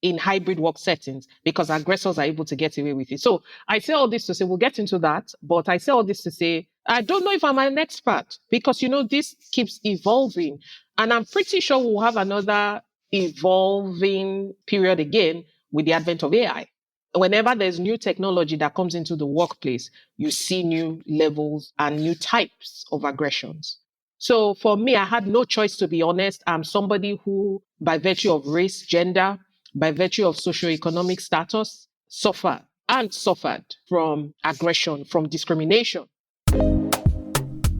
in hybrid work settings because aggressors are able to get away with it. So I say all this to say, we'll get into that, but I say all this to say, I don't know if I'm an expert because, this keeps evolving. And I'm pretty sure we'll have another evolving period again with the advent of AI. Whenever there's new technology that comes into the workplace, you see new levels and new types of aggressions. So for me, I had no choice, to be honest. I'm somebody who, by virtue of race, gender, by virtue of socioeconomic status, suffered from aggression, from discrimination.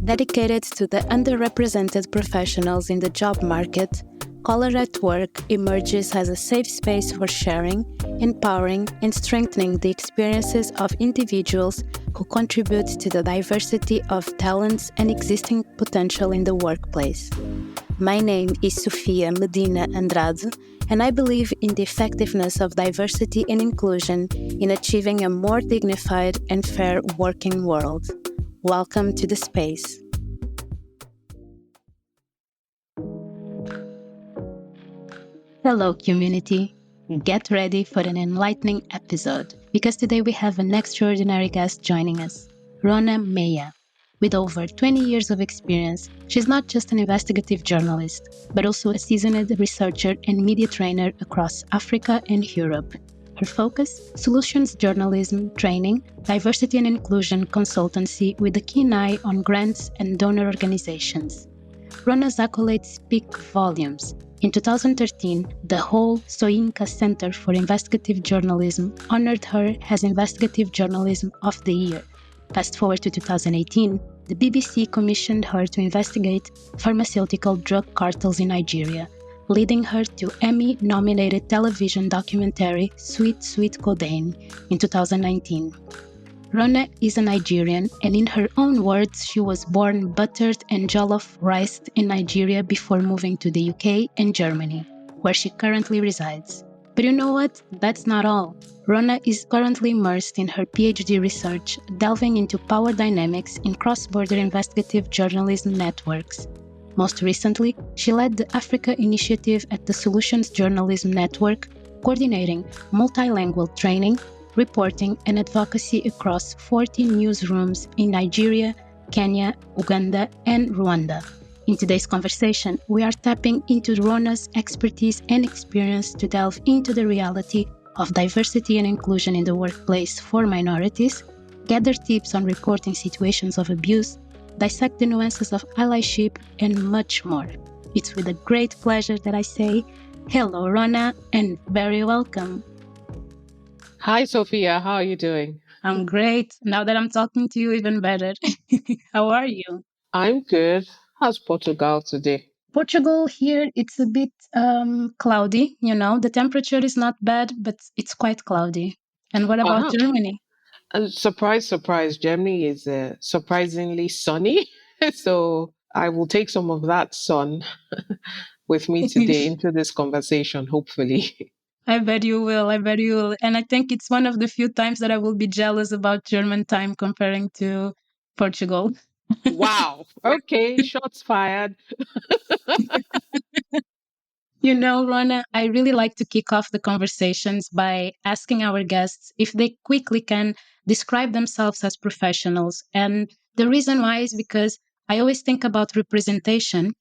Dedicated to the underrepresented professionals in the job market, Color at Work emerges as a safe space for sharing, empowering, and strengthening the experiences of individuals who contribute to the diversity of talents and existing potential in the workplace. My name is Sofia Medina Andrade, and I believe in the effectiveness of diversity and inclusion in achieving a more dignified and fair working world. Welcome to the space. Hello, community. Get ready for an enlightening episode, because today we have an extraordinary guest joining us, Ruona Meyer. With over 20 years of experience, she's not just an investigative journalist, but also a seasoned researcher and media trainer across Africa and Europe. Her focus? Solutions journalism training, diversity and inclusion consultancy with a keen eye on grants and donor organizations. Ruona's accolades speak volumes. In 2013, the whole Soyinka Center for Investigative Journalism honored her as Investigative Journalism of the Year. Fast forward to 2018, the BBC commissioned her to investigate pharmaceutical drug cartels in Nigeria, leading her to Emmy-nominated television documentary Sweet Sweet Codeine in 2019. Ruona is a Nigerian, and in her own words, she was born buttered and jollof-riced in Nigeria before moving to the UK and Germany, where she currently resides. But you know what? That's not all. Ruona is currently immersed in her PhD research, delving into power dynamics in cross-border investigative journalism networks. Most recently, she led the Africa initiative at the Solutions Journalism Network, coordinating multilingual training, reporting, and advocacy across 14 newsrooms in Nigeria, Kenya, Uganda, and Rwanda. In today's conversation, we are tapping into Ruona's expertise and experience to delve into the reality of diversity and inclusion in the workplace for minorities, gather tips on reporting situations of abuse, dissect the nuances of allyship, and much more. It's with a great pleasure that I say, hello, Ruona, and very welcome. Hi, Sofia. How are you doing? I'm great. Now that I'm talking to you, even better. How are you? I'm good. How's Portugal today? Portugal here, it's a bit cloudy, The temperature is not bad, but it's quite cloudy. And what about Uh-huh. Germany? And surprise, surprise, Germany is surprisingly sunny. So I will take some of that sun with me today into this conversation, hopefully. I bet you will. I bet you will. And I think it's one of the few times that I will be jealous about German time comparing to Portugal. Wow. Okay, shots fired. Ruona, I really like to kick off the conversations by asking our guests if they quickly can describe themselves as professionals. And the reason why is because I always think about representation.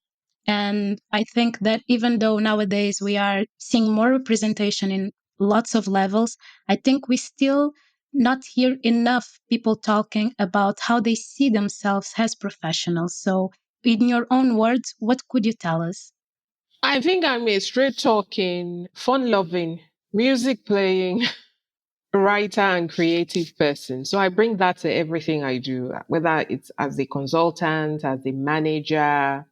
And I think that even though nowadays we are seeing more representation in lots of levels, I think we still not hear enough people talking about how they see themselves as professionals. So in your own words, what could you tell us? I think I'm a straight talking, fun loving, music playing writer and creative person. So I bring that to everything I do, whether it's as a consultant, as a manager,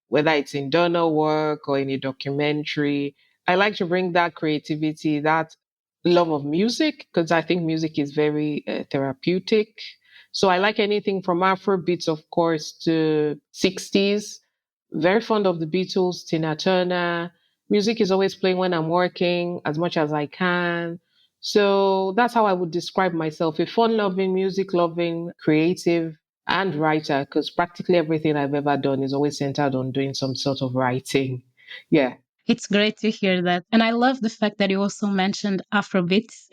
whether it's in donor work or in a documentary. I like to bring that creativity, that love of music, because I think music is very therapeutic. So I like anything from Afro beats, of course, to 60s. Very fond of the Beatles, Tina Turner. Music is always playing when I'm working as much as I can. So that's how I would describe myself, a fun loving, music loving, creative, and writer, because practically everything I've ever done is always centered on doing some sort of writing. Yeah. It's great to hear that. And I love the fact that you also mentioned Afrobeats.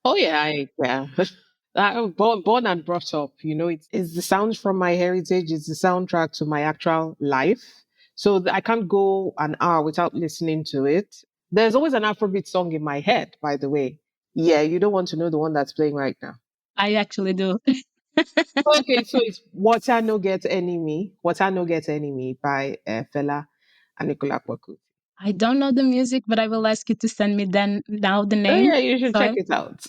Oh yeah, yeah. I'm born and brought up. It's the sound from my heritage. It's the soundtrack to my actual life. So I can't go an hour without listening to it. There's always an Afrobeat song in my head, by the way. Yeah, you don't want to know the one that's playing right now. I actually do. Okay, so it's Water No Get Enemy. Water No Get Enemy by Fela and Nicola Kwaku. I don't know the music, but I will ask you to send me then now the Oh name. yeah, you should So check it out.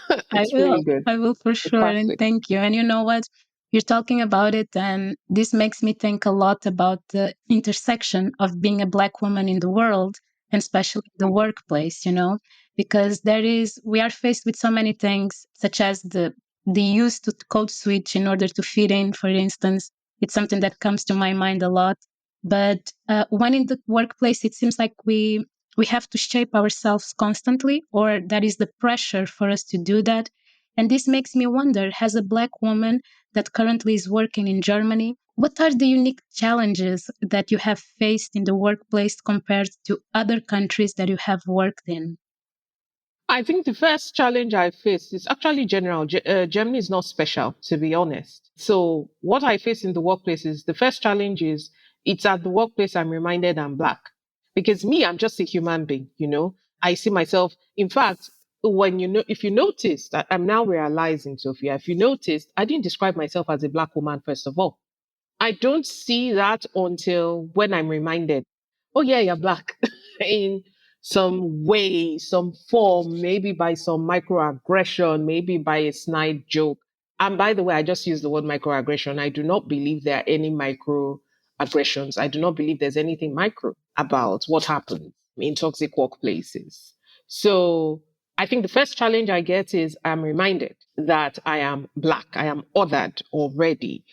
I It's will. really good. I will for A sure. And classic. thank you. And you know what? You're talking about it, and this makes me think a lot about the intersection of being a Black woman in the world, and especially the workplace, because we are faced with so many things, such as the use to code switch in order to fit in, for instance. It's something that comes to my mind a lot. But when in the workplace, it seems like we have to shape ourselves constantly, or that is the pressure for us to do that. And this makes me wonder, as a Black woman that currently is working in Germany, what are the unique challenges that you have faced in the workplace compared to other countries that you have worked in? I think the first challenge I faced is actually general. Germany is not special, to be honest. So what I face in the workplace is the first challenge is it's at the workplace I'm reminded I'm black. Because me, I'm just a human being. I see myself. In fact, if you noticed, I'm now realizing, Sophia, if you noticed, I didn't describe myself as a black woman, first of all. I don't see that until when I'm reminded, oh, yeah, you're black in some way, some form, maybe by some microaggression, maybe by a snide joke. And by the way, I just use the word microaggression. I do not believe there are any microaggressions. I do not believe there's anything micro about what happens in toxic workplaces. So I think the first challenge I get is I'm reminded that I am black. I am othered already.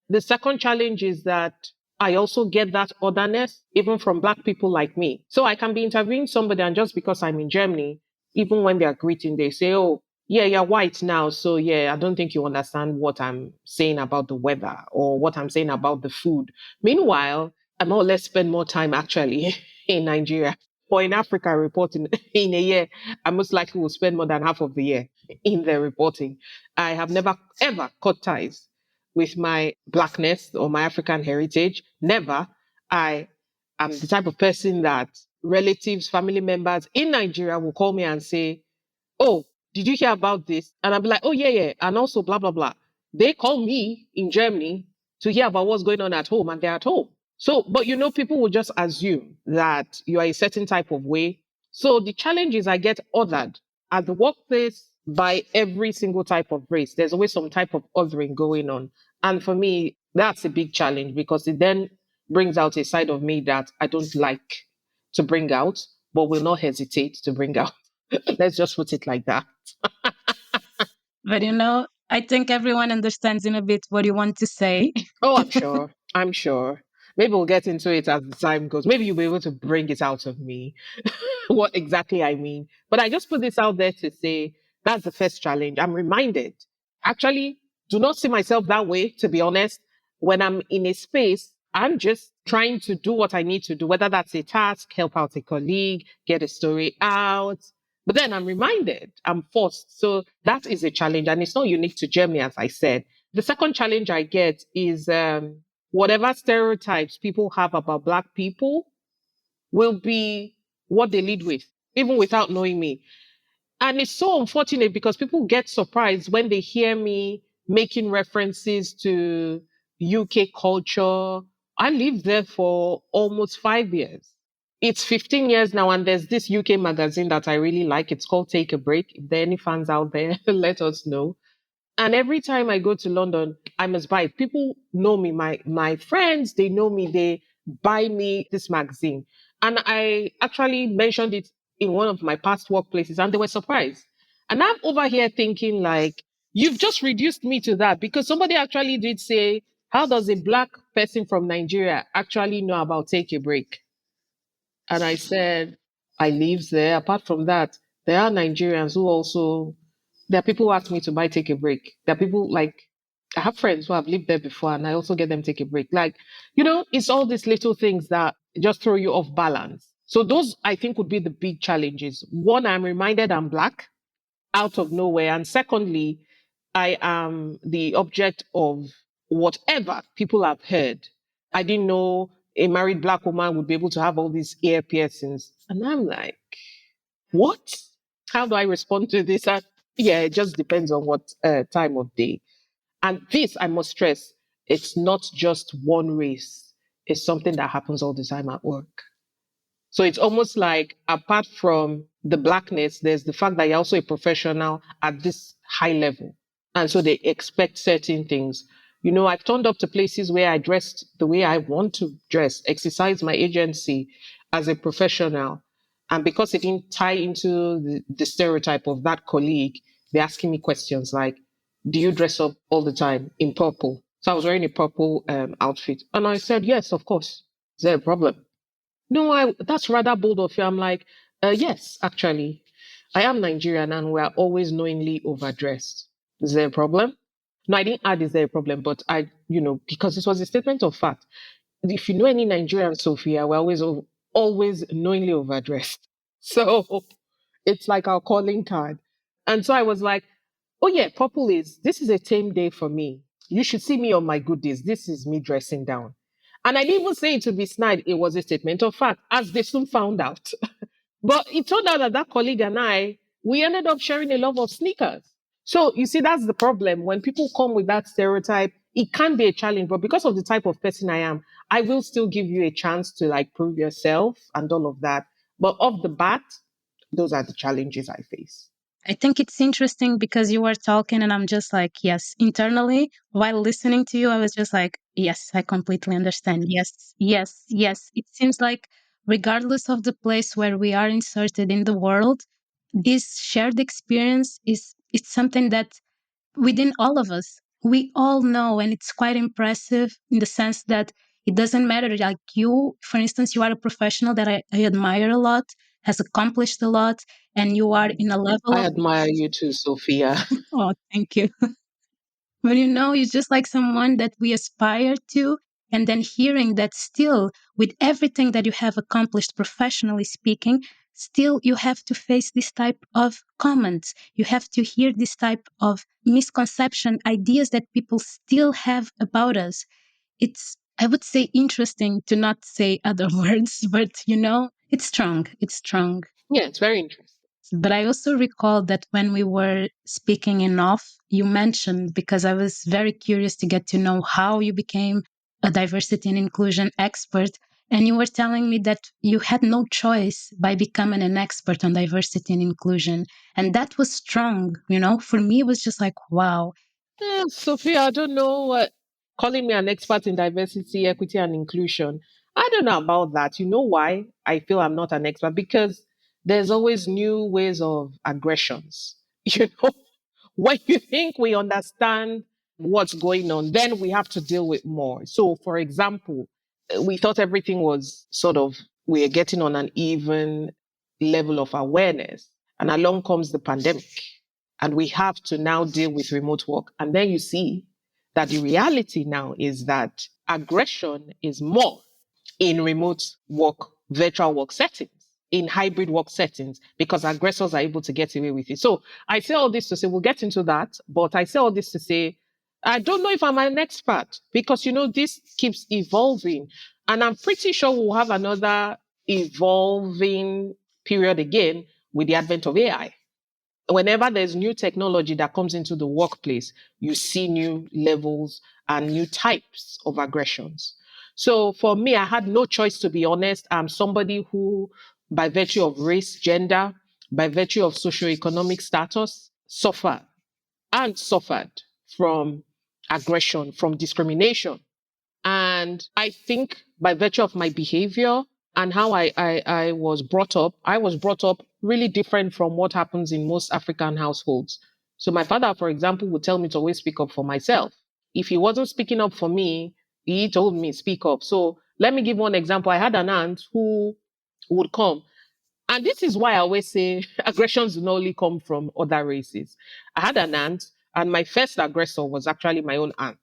The second challenge is that I also get that otherness even from black people like me. So I can be interviewing somebody, and just because I'm in Germany, even when they are greeting, they say, oh, yeah, you're white now. So yeah, I don't think you understand what I'm saying about the weather or what I'm saying about the food. Meanwhile, I more or less spend more time actually in Nigeria or in Africa reporting in a year. I most likely will spend more than half of the year in the reporting. I have never ever cut ties with my blackness or my African heritage. Never. I am the type of person that relatives, family members in Nigeria will call me and say, oh, did you hear about this? And I'll be like, oh, yeah, yeah. And also, blah, blah, blah. They call me in Germany to hear about what's going on at home, and they're at home. So, but people will just assume that you are a certain type of way. So the challenge is I get othered at the workplace by every single type of race. There's always some type of othering going on. And for me, that's a big challenge because it then brings out a side of me that I don't like to bring out, but will not hesitate to bring out. Let's just put it like that. But I think everyone understands in a bit what you want to say. Oh, I'm sure. I'm sure. Maybe we'll get into it as the time goes. Maybe you'll be able to bring it out of me, what exactly I mean. But I just put this out there to say that's the first challenge. I'm reminded. Actually, do not see myself that way, to be honest. When I'm in a space, I'm just trying to do what I need to do, whether that's a task, help out a colleague, get a story out. But then I'm reminded, I'm forced. So that is a challenge. And it's not unique to Germany, as I said. The second challenge I get is whatever stereotypes people have about Black people will be what they lead with, even without knowing me. And it's so unfortunate because people get surprised when they hear me making references to UK culture. I lived there for almost 5 years. It's 15 years now, and there's this UK magazine that I really like. It's called Take a Break. If there are any fans out there, let us know. And every time I go to London, I must buy it. People know me. My friends, they know me. They buy me this magazine. And I actually mentioned it in one of my past workplaces, and they were surprised. And I'm over here thinking like, you've just reduced me to that because somebody actually did say, how does a black person from Nigeria actually know about Take a Break? And I said, I live there. Apart from that, there are Nigerians who also, there are people who ask me to buy Take a Break. There are people like, I have friends who have lived there before and I also get them take a break. Like, it's all these little things that just throw you off balance. So those I think would be the big challenges. One, I'm reminded I'm black out of nowhere. And secondly, I am the object of whatever people have heard. I didn't know a married black woman would be able to have all these ear piercings. And I'm like, what? How do I respond to this? Yeah, it just depends on what time of day. And this, I must stress, it's not just one race. It's something that happens all the time at work. So it's almost like apart from the blackness, there's the fact that you're also a professional at this high level. And so they expect certain things. You know, I've turned up to places where I dressed the way I want to dress, exercise my agency as a professional. And because it didn't tie into the stereotype of that colleague, they're asking me questions like, do you dress up all the time in purple? So I was wearing a purple outfit. And I said, yes, of course. Is there a problem? No, that's rather bold of you. I'm like, yes, actually, I am Nigerian and we are always knowingly overdressed. Is there a problem? No, I didn't add, is there a problem? But because this was a statement of fact. If you know any Nigerian, Sofia, we're always knowingly overdressed. So it's like our calling card. And so I was like, oh yeah, this is a tame day for me. You should see me on my good days. This is me dressing down. And I didn't even say it to be snide. It was a statement of fact, as they soon found out. But it turned out that that colleague and I, we ended up sharing a love of sneakers. So you see, that's the problem. When people come with that stereotype, it can be a challenge. But because of the type of person I am, I will still give you a chance to like prove yourself and all of that. But off the bat, those are the challenges I face. I think it's interesting because you were talking and I'm just like, yes, internally, while listening to you, I was just like, yes, I completely understand. Yes, yes, yes. It seems like regardless of the place where we are inserted in the world, this shared experience is it's something that within all of us, we all know, and it's quite impressive in the sense that it doesn't matter. Like you, for instance, you are a professional that I admire a lot, has accomplished a lot, and you are in a level I of, admire you too, Sophia. oh, thank you. But it's just like someone that we aspire to. And then hearing that still, with everything that you have accomplished professionally speaking, still you have to face this type of comments. You have to hear this type of misconception, ideas that people still have about us. It's, I would say, interesting to not say other words, but it's strong. It's strong. Yeah, it's very interesting. But I also recall that when we were speaking in off, you mentioned, because I was very curious to get to know how you became a diversity and inclusion expert. And you were telling me that you had no choice by becoming an expert on diversity and inclusion. And that was strong. For me, it was just like, wow. Sophia, I don't know what calling me an expert in diversity, equity, and inclusion. I don't know about that. You know why I feel I'm not an expert? Because there's always new ways of aggressions. You know, when you think we understand what's going on, then we have to deal with more. So, for example, we thought everything was sort of, we are getting on an even level of awareness. And along comes the pandemic. And we have to now deal with remote work. And then you see that the reality now is that aggression is more in remote work, virtual work settings, in hybrid work settings, because aggressors are able to get away with it. So I say all this to say, we'll get into that, but I say all this to say, I don't know if I'm an expert because, this keeps evolving. And I'm pretty sure we'll have another evolving period again with the advent of AI. Whenever there's new technology that comes into the workplace, you see new levels and new types of aggressions. So for me, I had no choice, to be honest. I'm somebody who, by virtue of race, gender, by virtue of socioeconomic status, suffered from aggression, from discrimination. And I think by virtue of my behavior and how I I was brought up really different from what happens in most African households. So my father, for example, would tell me to always speak up for myself. If he wasn't speaking up for me, he told me speak up. So let me give one example. I had an aunt who would come, and this is why I always say aggressions do not only come from other races. I had an aunt, and my first aggressor was actually my own aunt.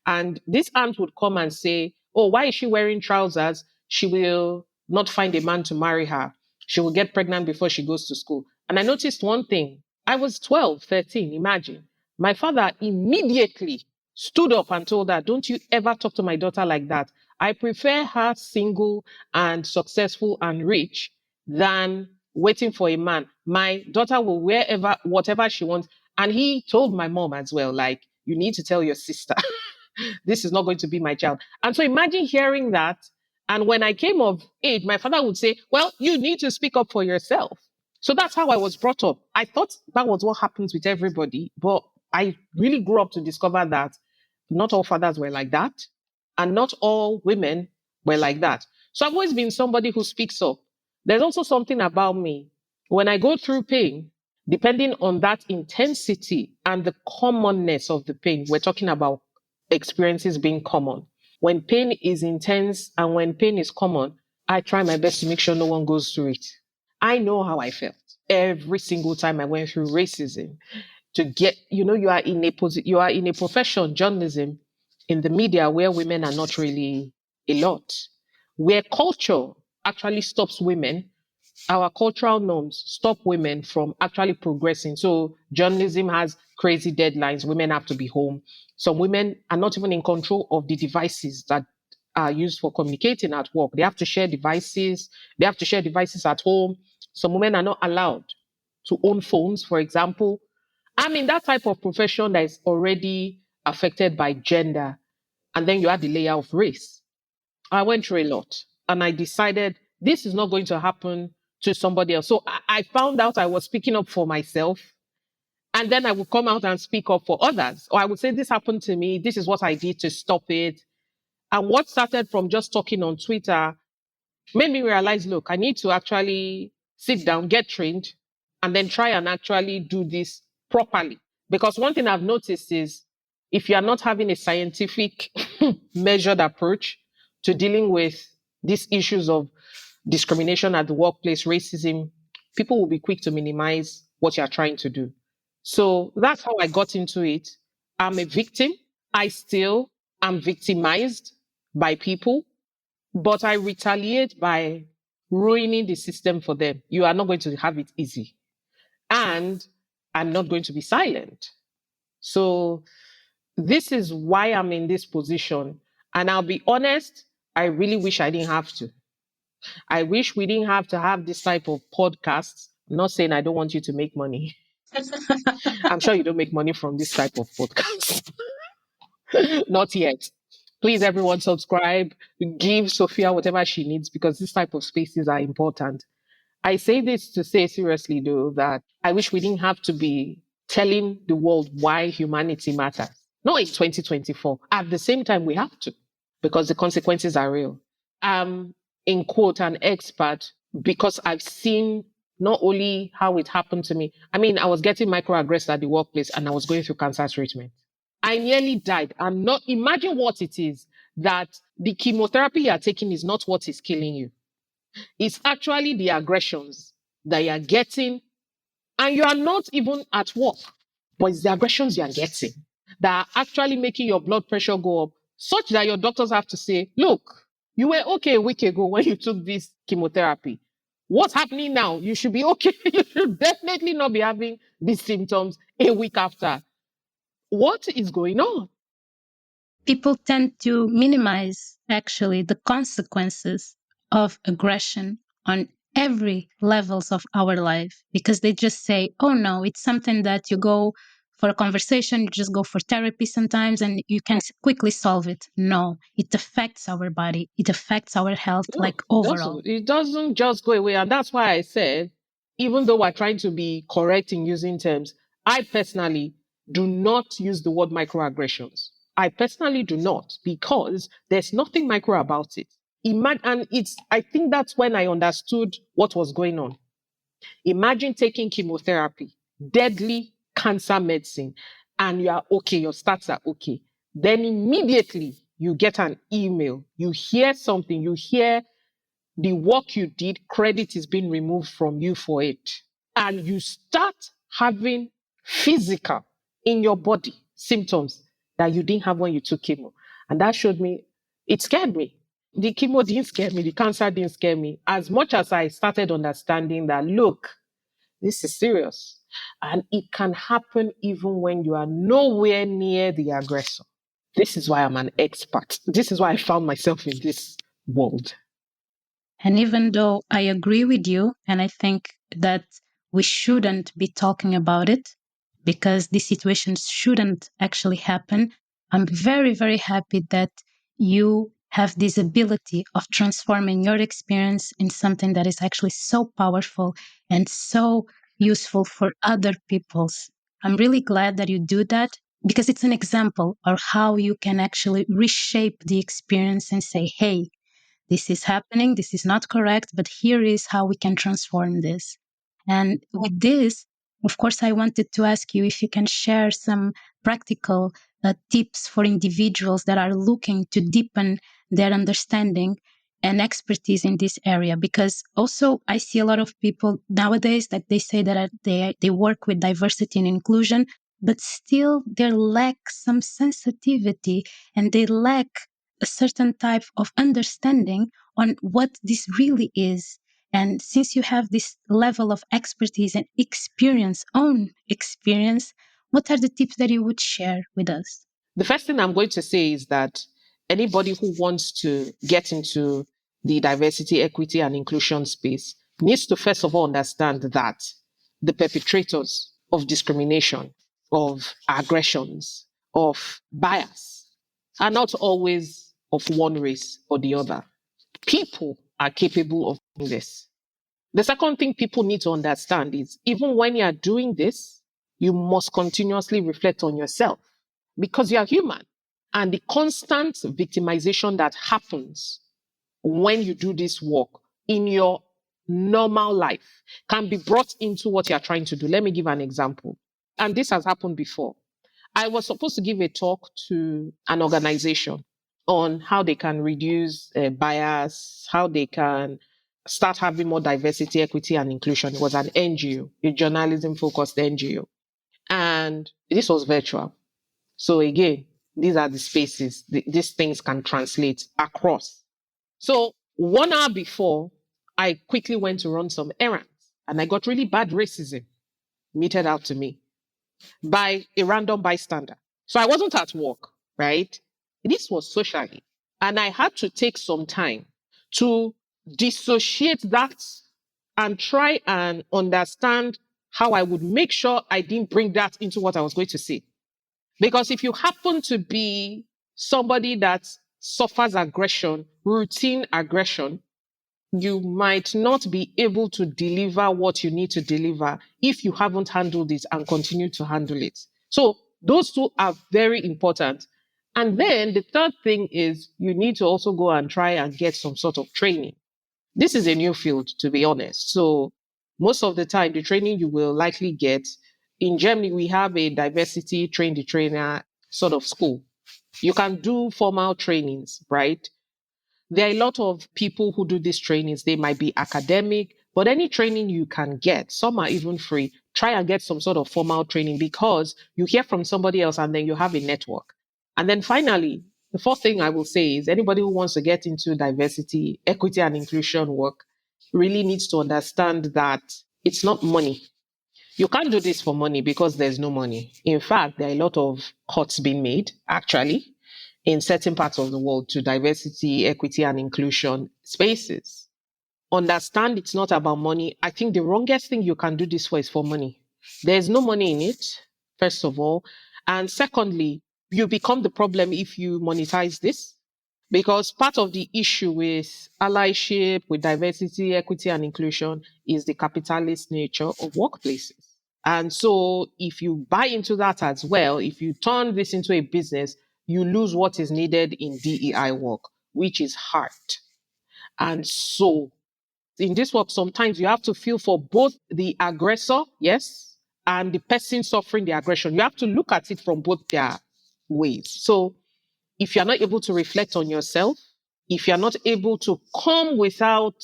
And this aunt would come and say, oh, why is she wearing trousers? She will not find a man to marry her. She will get pregnant before she goes to school. And I noticed one thing. I was 12, 13, imagine. My father immediately stood up and told her, don't you ever talk to my daughter like that. I prefer her single and successful and rich than waiting for a man. My daughter will wherever, whatever she wants. And he told my mom as well, like, you need to tell your sister, this is not going to be my child. And so imagine hearing that. And when I came of age, my father would say, well, you need to speak up for yourself. So that's how I was brought up. I thought that was what happens with everybody, but I really grew up to discover that not all fathers were like that, and not all women were like that. So I've always been somebody who speaks up. There's also something about me. When I go through pain, depending on that intensity and the commonness of the pain, we're talking about experiences being common. When pain is intense and when pain is common, I try my best to make sure no one goes through it. I know how I felt every single time I went through racism. To get, you are in you are in a profession, journalism, in the media where women are not really a lot, where culture actually stops women, our cultural norms stop women from actually progressing. So journalism has crazy deadlines. Women have to be home. Some women are not even in control of the devices that are used for communicating at work. They have to share devices. They have to share devices at home. Some women are not allowed to own phones, for example. I'm in that type of profession that is already affected by gender. And then you add the layer of race. I went through a lot and I decided this is not going to happen to somebody else. So I found out I was speaking up for myself. And then I would come out and speak up for others. Or I would say, this happened to me. This is what I did to stop it. And what started from just talking on Twitter made me realize, look, I need to actually sit down, get trained, and then try and actually do this properly. Because one thing I've noticed is if you are not having a scientific, measured approach to dealing with these issues of discrimination at the workplace, racism, people will be quick to minimize what you're trying to do. So that's how I got into it. I'm a victim. I still am victimized by people, but I retaliate by ruining the system for them. You are not going to have it easy. And I'm not going to be silent. So this is why I'm in this position. And I'll be honest, I really wish I didn't have to. I wish we didn't have to have this type of podcasts. I'm not saying I don't want you to make money. I'm sure you don't make money from this type of podcast. Not yet. Please, everyone, subscribe, give Sofia whatever she needs because this type of spaces are important. I say this to say seriously, though, that I wish we didn't have to be telling the world why humanity matters. Not in 2024. At the same time, we have to because the consequences are real. I'm, in quote, an expert because I've seen not only how it happened to me. I mean, I was getting microaggressed at the workplace and I was going through cancer treatment. I nearly died. I'm not, imagine what it is that the chemotherapy you're taking is not what is killing you. It's actually the aggressions that you're getting, and you are not even at work, but it's the aggressions you're getting that are actually making your blood pressure go up, such that your doctors have to say, look, you were okay a week ago when you took this chemotherapy. What's happening now? You should be okay. You should definitely not be having these symptoms a week after. What is going on? People tend to minimize actually the consequences of aggression on every levels of our life because they just say, oh no, it's something that you go for a conversation, you just go for therapy sometimes and you can quickly solve it. No, it affects our body, it affects our health, No, like overall. it doesn't just go away. And that's why I said, even though we're trying to be correct in using terms, I personally do not use the word microaggressions. I personally do not because there's nothing micro about it. And I think that's when I understood what was going on. Imagine taking chemotherapy, deadly cancer medicine, and you are okay, your stats are okay. Then immediately you get an email, you hear something, you hear the work you did, credit is being removed from you for it. And you start having physical in your body symptoms that you didn't have when you took chemo. And that showed me, it scared me. the chemo didn't scare me, the cancer didn't scare me. As much as I started understanding that, look, this is serious. And it can happen even when you are nowhere near the aggressor. This is why I'm an expert. This is why I found myself in this world. And even though I agree with you, and I think that we shouldn't be talking about it because these situations shouldn't actually happen, I'm very, very happy that you have this ability of transforming your experience in something that is actually so powerful and so useful for other people's. I'm really glad that you do that because it's an example of how you can actually reshape the experience and say, hey, this is happening, this is not correct, but here is how we can transform this. And with this, of course, I wanted to ask you if you can share some practical tips for individuals that are looking to deepen their understanding and expertise in this area. Because also, I see a lot of people nowadays that they say that they work with diversity and inclusion, but still they lack some sensitivity and they lack a certain type of understanding on what this really is. And since you have this level of expertise and experience, own experience, what are the tips that you would share with us? The first thing I'm going to say is that anybody who wants to get into the diversity, equity, and inclusion space needs to first of all understand that the perpetrators of discrimination, of aggressions, of bias are not always of one race or the other. People are capable of doing this. The second thing people need to understand is even when you are doing this, you must continuously reflect on yourself because you are human. And the constant victimization that happens when you do this work in your normal life can be brought into what you're trying to do. Let me give an example. And this has happened before. I was supposed to give a talk to an organization on how they can reduce bias, how they can start having more diversity, equity, and inclusion. It was an NGO, a journalism focused NGO. And this was virtual. So again, these are the spaces, these things can translate across. So 1 hour before, I quickly went to run some errands and I got really bad racism meted out to me by a random bystander. So I wasn't at work, right? This was socially. And I had to take some time to dissociate that and try and understand how I would make sure I didn't bring that into what I was going to say. Because if you happen to be somebody that suffers aggression, routine aggression, you might not be able to deliver what you need to deliver if you haven't handled it and continue to handle it. So those two are very important. And then the third thing is you need to also go and try and get some sort of training. This is a new field, to be honest. So most of the time, the training you will likely get in Germany, we have a diversity train the trainer sort of school. You can do formal trainings, right? There are a lot of people who do these trainings. They might be academic, but any training you can get, some are even free. Try and get some sort of formal training because you hear from somebody else and then you have a network. And then finally, the fourth thing I will say is anybody who wants to get into diversity, equity, and inclusion work really needs to understand that it's not money. You can't do this for money because there's no money. In fact, there are a lot of cuts being made, actually, in certain parts of the world to diversity, equity, and inclusion spaces. Understand it's not about money. I think the wrongest thing you can do this for is for money. There's no money in it, first of all. And secondly, you become the problem if you monetize this. Because part of the issue with allyship, with diversity, equity, and inclusion is the capitalist nature of workplaces. And so if you buy into that as well, if you turn this into a business, you lose what is needed in DEI work, which is heart. And so in this work, sometimes you have to feel for both the aggressor, yes, and the person suffering the aggression. You have to look at it from both their ways. So if you're not able to reflect on yourself, if you're not able to come without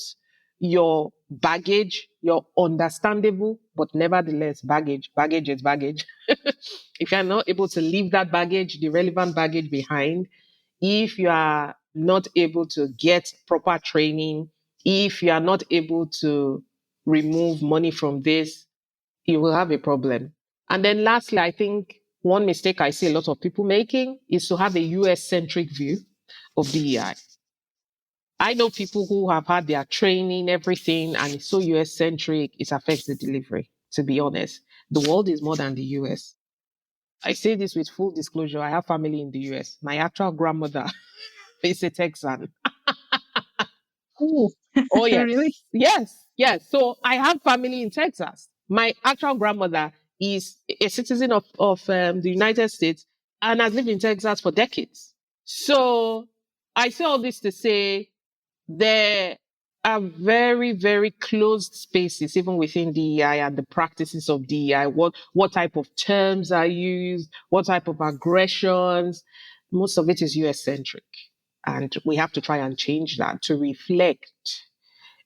your baggage, your understandable, but nevertheless baggage is baggage. If you're not able to leave that baggage, the relevant baggage behind, if you are not able to get proper training, if you are not able to remove money from this, you will have a problem. And then lastly, I think one mistake I see a lot of people making is to have a US centric view of DEI. I know people who have had their training, everything, and it's so US centric, it affects the delivery, to be honest. The world is more than the US. I say this with full disclosure. I have family in the US. My actual grandmother is a Texan. Oh, Oh, really? yes. Yes. Yes. So I have family in Texas. My actual grandmother is a citizen of the United States and has lived in Texas for decades. So I say all this to say there are very, very closed spaces, even within DEI and the practices of DEI. What type of terms are used? What type of aggressions? Most of it is US centric. And we have to try and change that to reflect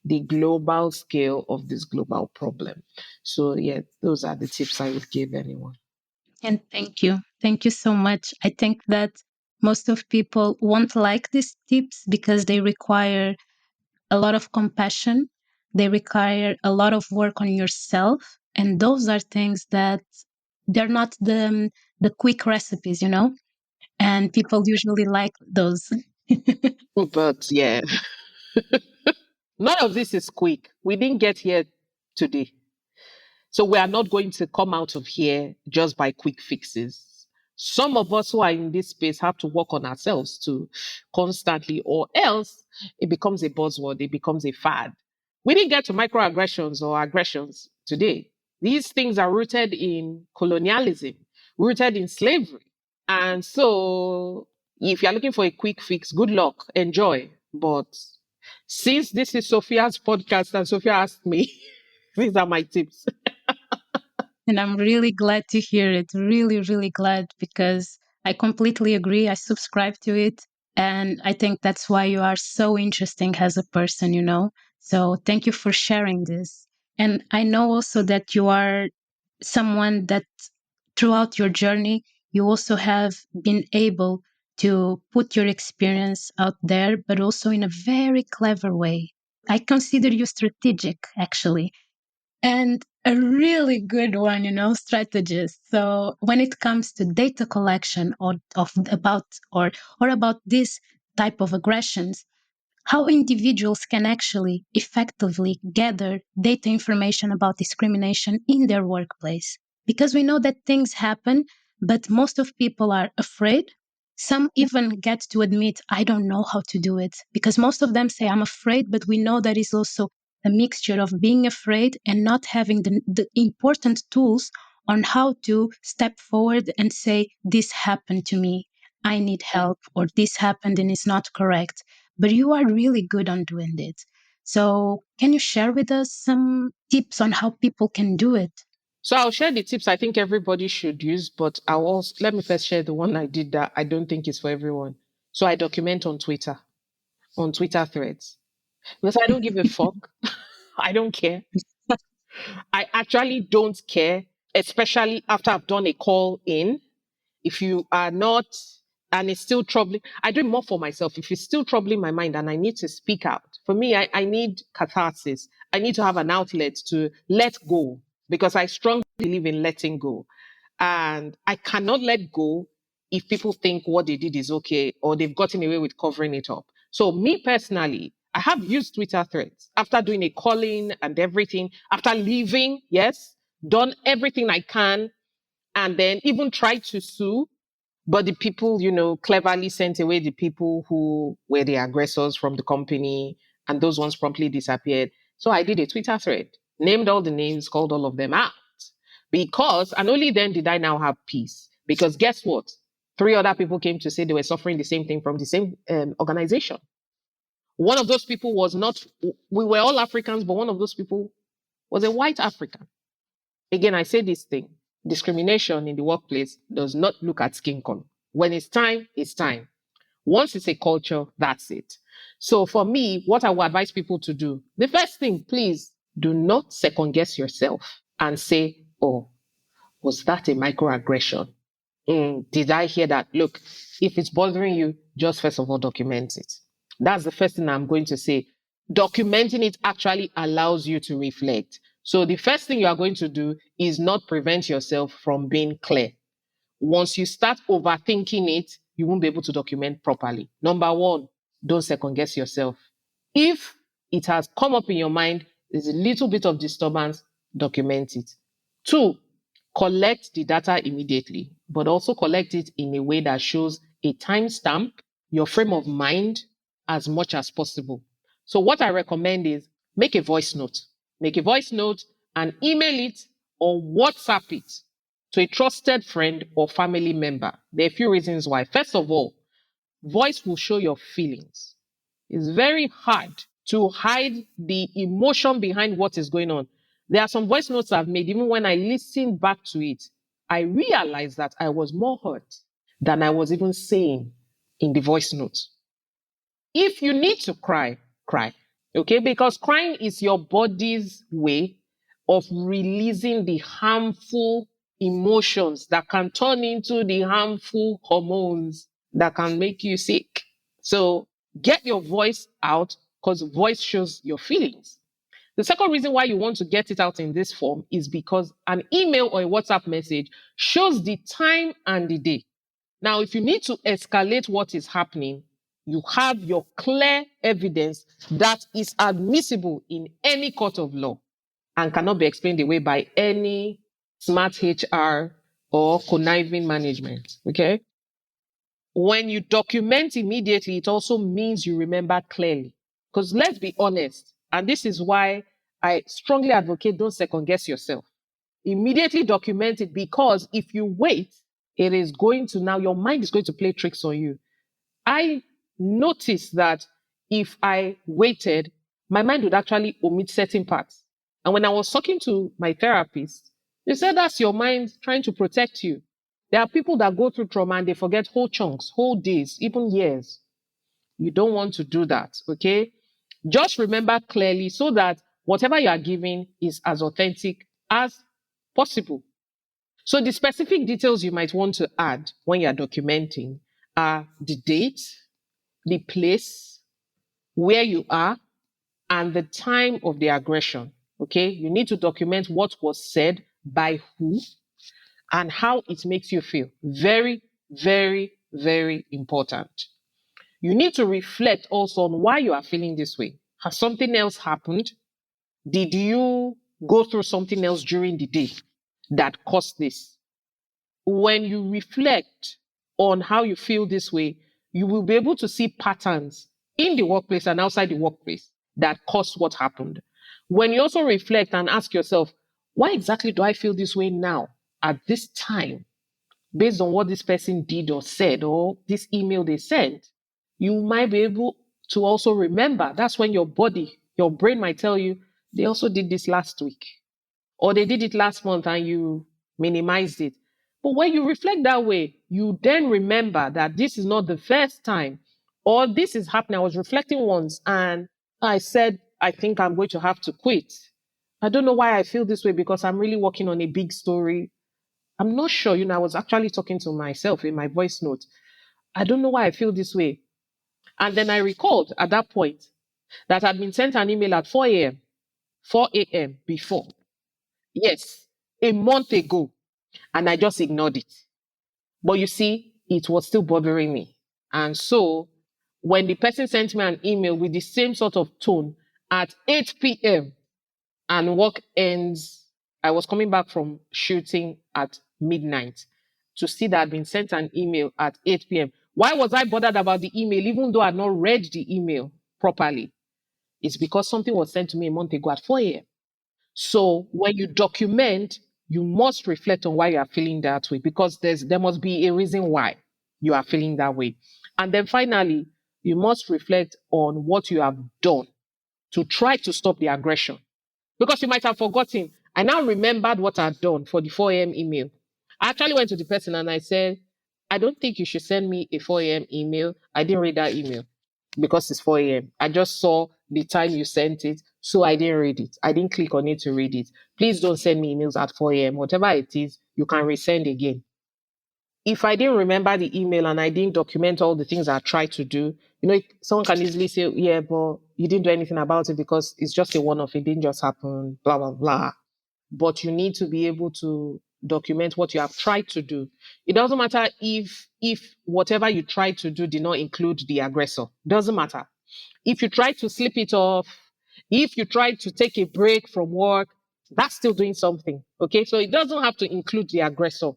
the global scale of this global problem. So, yeah, those are the tips I would give anyone. And thank you. Thank you so much. I think that most of people won't like these tips because they require a lot of compassion. They require a lot of work on yourself. And those are things that they're not the quick recipes, you know? And people usually like those. But yeah, none of this is quick. We didn't get here today. So we are not going to come out of here just by quick fixes. Some of us who are in this space have to work on ourselves too constantly, or else it becomes a buzzword, it becomes a fad. We didn't get to microaggressions or aggressions today. These things are rooted in colonialism, rooted in slavery. And so if you're looking for a quick fix, good luck, enjoy. But since this is Sophia's podcast and Sophia asked me, these are my tips. And I'm really glad to hear it. Really, really glad because I completely agree. I subscribe to it. And I think that's why you are so interesting as a person, you know? So thank you for sharing this. And I know also that you are someone that throughout your journey, you also have been able to put your experience out there, but also in a very clever way. I consider you strategic, actually, and a really good one, you know, strategist. So when it comes to data collection or about this type of aggressions, how individuals can actually effectively gather data information about discrimination in their workplace. Because we know that things happen, but most of people are afraid. Some even get to admit, I don't know how to do it. Because most of them say, I'm afraid, but we know that is also a mixture of being afraid and not having the important tools on how to step forward and say, this happened to me. I need help, or this happened and it's not correct, but you are really good on doing it. So, can you share with us some tips on how people can do it? So I'll share the tips I think everybody should use, but I'll also let me first share the one I did that I don't think is for everyone. So I document on Twitter threads. Because I don't give a fuck. I don't care. I actually don't care, especially after I've done a call in. If you are not, and it's still troubling, I do it more for myself. If it's still troubling my mind and I need to speak out, for me, I need catharsis. I need to have an outlet to let go because I strongly believe in letting go. And I cannot let go if people think what they did is okay or they've gotten away with covering it up. So, me personally, I have used Twitter threads after doing a calling and everything, after leaving, yes, done everything I can, and then even tried to sue. But the people, cleverly sent away the people who were the aggressors from the company, and those ones promptly disappeared. So I did a Twitter thread, named all the names, called all of them out. Because, and only then did I now have peace. Because guess what? Three other people came to say they were suffering the same thing from the same organization. One of those people was not, we were all Africans, but one of those people was a white African. Again, I say this thing, discrimination in the workplace does not look at skin color. When it's time, it's time. Once it's a culture, that's it. So for me, what I would advise people to do, the first thing, please do not second guess yourself and say, oh, was that a microaggression? Did I hear that? Look, if it's bothering you, just first of all document it. That's the first thing I'm going to say. Documenting it actually allows you to reflect. So the first thing you are going to do is not prevent yourself from being clear. Once you start overthinking it, you won't be able to document properly. Number one, don't second guess yourself. If it has come up in your mind, there's a little bit of disturbance, document it. Two, collect the data immediately, but also collect it in a way that shows a timestamp, your frame of mind, as much as possible. So, what I recommend is make a voice note. Make a voice note and email it or WhatsApp it to a trusted friend or family member. There are a few reasons why. First of all, voice will show your feelings. It's very hard to hide the emotion behind what is going on. There are some voice notes I've made, even when I listen back to it, I realized that I was more hurt than I was even saying in the voice note. If you need to cry, cry. Okay? Because crying is your body's way of releasing the harmful emotions that can turn into the harmful hormones that can make you sick. So get your voice out because voice shows your feelings. The second reason why you want to get it out in this form is because an email or a WhatsApp message shows the time and the day. Now, if you need to escalate what is happening, you have your clear evidence that is admissible in any court of law and cannot be explained away by any smart HR or conniving management. Okay? When you document immediately, it also means you remember clearly. Because let's be honest, and this is why I strongly advocate don't second guess yourself. Immediately document it because if you wait, it is going to now, your mind is going to play tricks on you. I noticed that if I waited, my mind would actually omit certain parts. And when I was talking to my therapist, they said that's your mind trying to protect you. There are people that go through trauma and they forget whole chunks, whole days, even years. You don't want to do that, okay? Just remember clearly so that whatever you are giving is as authentic as possible. So the specific details you might want to add when you're documenting are the date, the place, where you are, and the time of the aggression. Okay, you need to document what was said by who and how it makes you feel. Very, very, very important. You need to reflect also on why you are feeling this way. Has something else happened? Did you go through something else during the day that caused this? When you reflect on how you feel this way, you will be able to see patterns in the workplace and outside the workplace that caused what happened. When you also reflect and ask yourself, why exactly do I feel this way now at this time, based on what this person did or said or this email they sent, you might be able to also remember. That's when your body, your brain might tell you, they also did this last week or they did it last month and you minimized it. But when you reflect that way, you then remember that this is not the first time or this is happening. I was reflecting once and I said, I think I'm going to have to quit. I don't know why I feel this way because I'm really working on a big story. I'm not sure. I was actually talking to myself in my voice note. I don't know why I feel this way. And then I recalled at that point that I'd been sent an email at 4 a.m., 4 a.m. before. Yes, a month ago. And I just ignored it. But you see, it was still bothering me. And so when the person sent me an email with the same sort of tone at 8 p.m. and work ends, I was coming back from shooting at midnight to see that I'd been sent an email at 8 p.m. Why was I bothered about the email, even though I'd not read the email properly? It's because something was sent to me a month ago at 4 a.m. So when you document, you must reflect on why you are feeling that way because there must be a reason why you are feeling that way. And then finally, you must reflect on what you have done to try to stop the aggression. Because you might have forgotten. I now remembered what I'd done for the 4 a.m. email. I actually went to the person and I said, I don't think you should send me a 4 a.m. email. I didn't read that email because it's 4 a.m. I just saw the time you sent it, so I didn't read it. I didn't click on it to read it. Please don't send me emails at 4 a.m. Whatever it is, you can resend again. if I didn't remember the email and I didn't document all the things I tried to do, someone can easily say, yeah, but you didn't do anything about it because it's just a one-off. It didn't just happen, blah, blah, blah. But you need to be able to document what you have tried to do. It doesn't matter if whatever you tried to do did not include the aggressor. Doesn't matter. If you try to slip it off, if you try to take a break from work, that's still doing something. Okay. So it doesn't have to include the aggressor.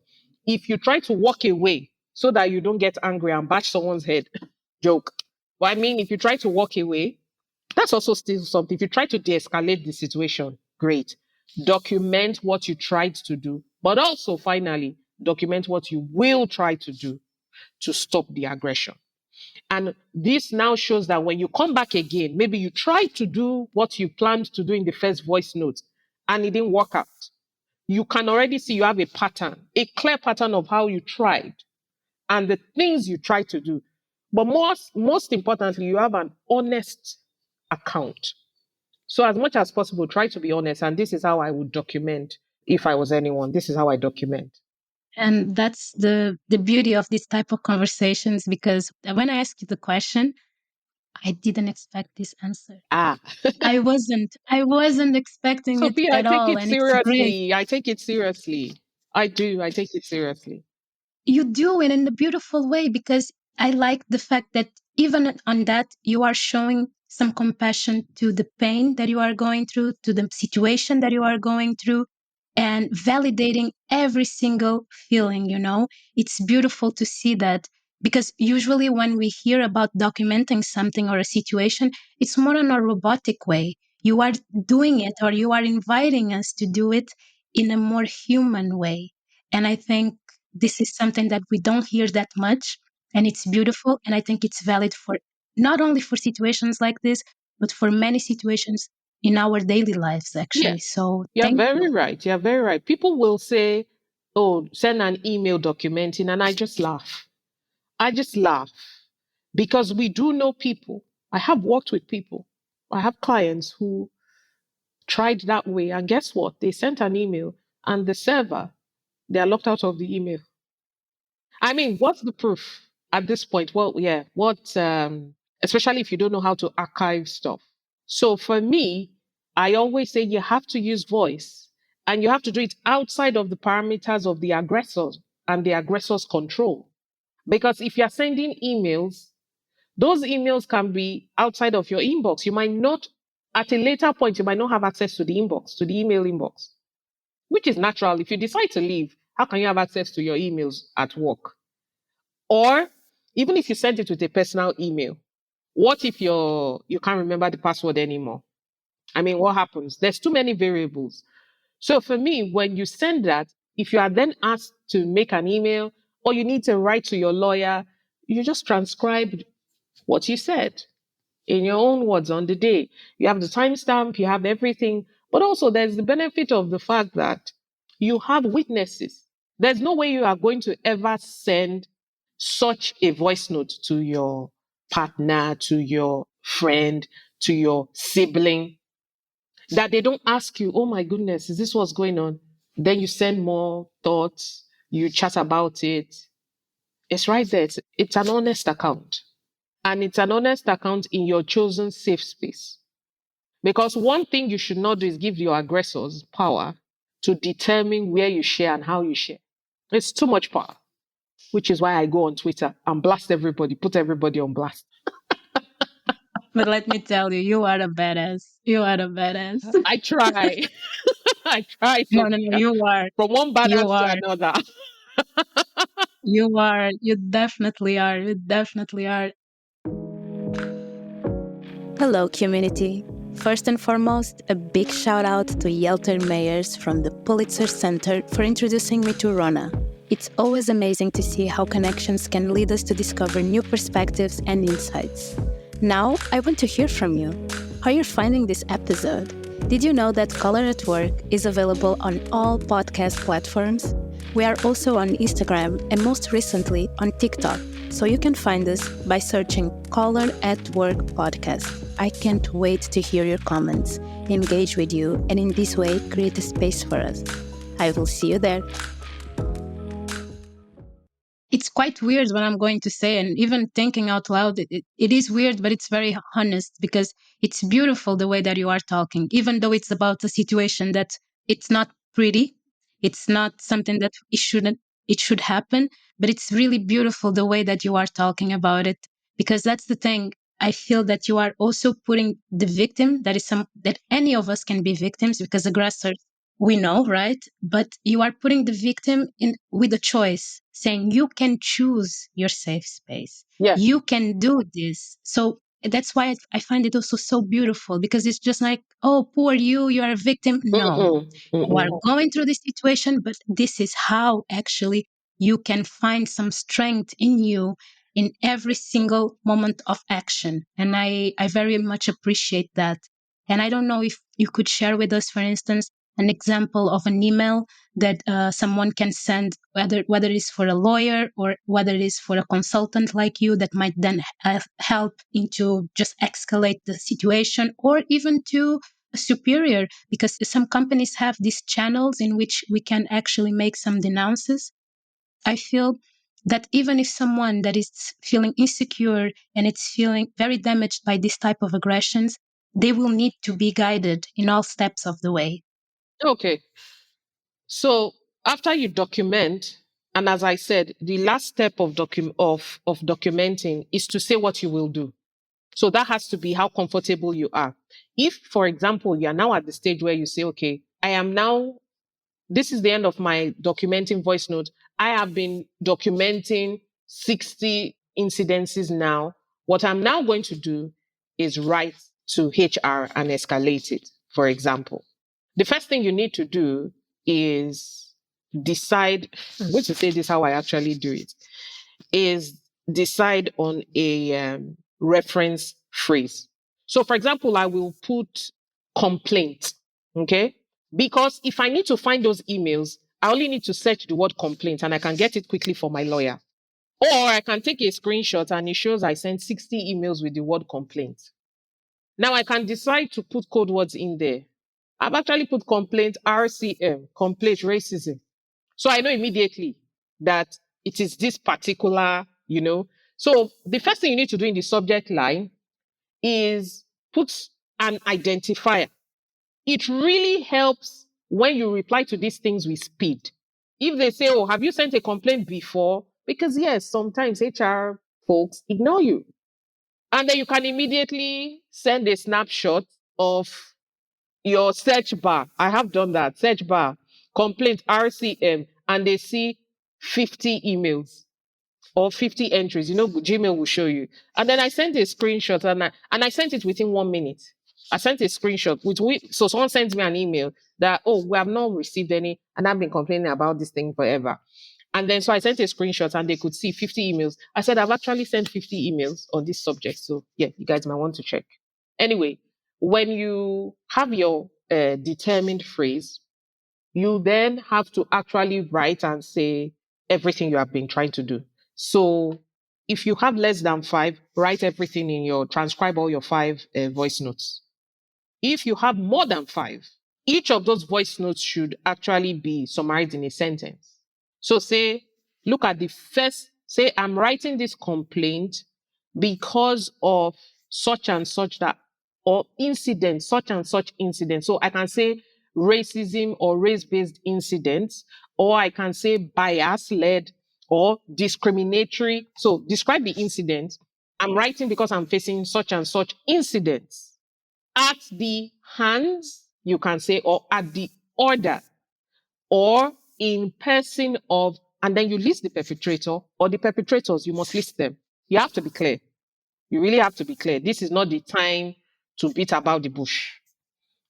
If you try to walk away so that you don't get angry and bash someone's head, joke. But I mean, if you try to walk away, that's also still something. If you try to de escalate the situation, great. Document what you tried to do, but also finally, document what you will try to do to stop the aggression. And this now shows that when you come back again, maybe you tried to do what you planned to do in the first voice note and it didn't work out. You can already see you have a pattern, a clear pattern of how you tried and the things you tried to do. But most importantly, you have an honest account. So as much as possible, try to be honest. And this is how I would document if I was anyone. This is how I document. And that's the beauty of this type of conversations, because when I asked you the question, I didn't expect this answer. I wasn't expecting it Sophia, I at take all. it And it's great. seriously. I take it seriously. I do. I take it seriously. You do it in a beautiful way, because I like the fact that even on that, you are showing some compassion to the pain that you are going through, to the situation that you are going through, and validating every single feeling. It's beautiful to see that, because usually when we hear about documenting something or a situation, it's more in a robotic way. You are doing it, or you are inviting us to do it in a more human way. And I think this is something that we don't hear that much, and it's beautiful. And I think it's valid for not only for situations like this, but for many situations in our daily lives, actually. Yes. So You're thank very you. right. You're very right. People will say, oh, send an email documenting, and I just laugh. I just laugh because we do know people. I have worked with people. I have clients who tried that way, and guess what? They sent an email, and the server, they are locked out of the email. I mean, what's the proof at this point? Well, yeah, especially if you don't know how to archive stuff. So for me, I always say you have to use voice and you have to do it outside of the parameters of the aggressors and the aggressor's control. Because if you're sending emails, those emails can be outside of your inbox. You might not, at a later point, you might not have access to the inbox, to the email inbox, which is natural. If you decide to leave, how can you have access to your emails at work? Or even if you send it with a personal email, what if you can't remember the password anymore? I mean, what happens? There's too many variables. So for me, when you send that, if you are then asked to make an email or you need to write to your lawyer, you just transcribe what you said in your own words on the day. You have the timestamp, you have everything. But also there's the benefit of the fact that you have witnesses. There's no way you are going to ever send such a voice note to your partner, to your friend, to your sibling, that they don't ask you, oh my goodness, is this what's going on? Then you send more thoughts, you chat about it. It's right there. It's an honest account. And it's an honest account in your chosen safe space. Because one thing you should not do is give your aggressors power to determine where you share and how you share. It's too much power, which is why I go on Twitter and blast everybody, put everybody on blast. But let me tell you, you are a badass. You are a badass. I try. I try, No, no, no, Sophia. you are. From one You badass to are. another. You are. You definitely are. You definitely are. Hello, community. First and foremost, a big shout out to Ruona Meyer from the Pulitzer Center for introducing me to Ruona. It's always amazing to see how connections can lead us to discover new perspectives and insights. Now, I want to hear from you. How you're finding this episode? Did you know that Color at Work is available on all podcast platforms? We are also on Instagram and most recently on TikTok, so you can find us by searching Color at Work Podcast. I can't wait to hear your comments, engage with you, and in this way create a space for us. I will see you there. it's quite weird what I'm going to say, and even thinking out loud, it is weird, but it's very honest because it's beautiful the way that you are talking, even though it's about a situation that it's not pretty, it's not something that it should happen, but it's really beautiful the way that you are talking about it, because that's the thing. I feel that you are also putting the victim, that any of us can be victims because aggressors we know, right? But you are putting the victim in with a choice, saying you can choose your safe space. Yeah. You can do this. So that's why I find it also so beautiful, because it's just like, oh, poor you, you are a victim. No, Mm-mm, you are mm-mm. going through this situation, but this is how actually you can find some strength in you in every single moment of action. And I very much appreciate that. And I don't know if you could share with us, for instance, an example of an email that someone can send, whether it is for a lawyer or whether it is for a consultant like you, that might then help into just escalate the situation, or even to a superior, because some companies have these channels in which we can actually make some denounces. I feel that even if someone that is feeling insecure and it's feeling very damaged by this type of aggressions, they will need to be guided in all steps of the way. Okay. So after you document, and as I said, the last step of documenting is to say what you will do. So that has to be how comfortable you are. If, for example, you are now at the stage where you say, okay, I am now, this is the end of my documenting voice note. I have been documenting 60 incidences now. What I'm now going to do is write to HR and escalate it, for example. The first thing you need to do is decide, I'm going to say this how I actually do it, is decide on a reference phrase. So, for example, I will put complaint, okay? Because if I need to find those emails, I only need to search the word complaint and I can get it quickly for my lawyer. Or I can take a screenshot and it shows I sent 60 emails with the word complaint. Now I can decide to put code words in there. I've actually put complaint RCM, complaint racism. So I know immediately that it is this particular. So the first thing you need to do in the subject line is put an identifier. It really helps when you reply to these things with speed. If they say, oh, have you sent a complaint before? Because yes, sometimes HR folks ignore you. And then you can immediately send a snapshot of your search bar. I have done that. Search bar, complaint, RCM, and they see 50 emails or 50 entries. Gmail will show you. And then I sent a screenshot and I sent it within 1 minute. I sent a screenshot so someone sends me an email that, oh, we have not received any, and I've been complaining about this thing forever. And then so I sent a screenshot and they could see 50 emails. I said, I've actually sent 50 emails on this subject. So yeah, you guys might want to check. Anyway, when you have your determined phrase, you then have to actually write and say everything you have been trying to do. So if you have less than 5, write everything transcribe all your 5 voice notes. If you have more than 5, each of those voice notes should actually be summarized in a sentence. So look at the first, say, I'm writing this complaint because of such and such that, or incident, such and such incident. So I can say racism or race-based incidents, or I can say bias-led or discriminatory. So describe the incident. I'm writing because I'm facing such and such incidents. At the hands, you can say, or at the order, or in person of, and then you list the perpetrator or the perpetrators, you must list them. You have to be clear. You really have to be clear. This is not the time to beat about the bush,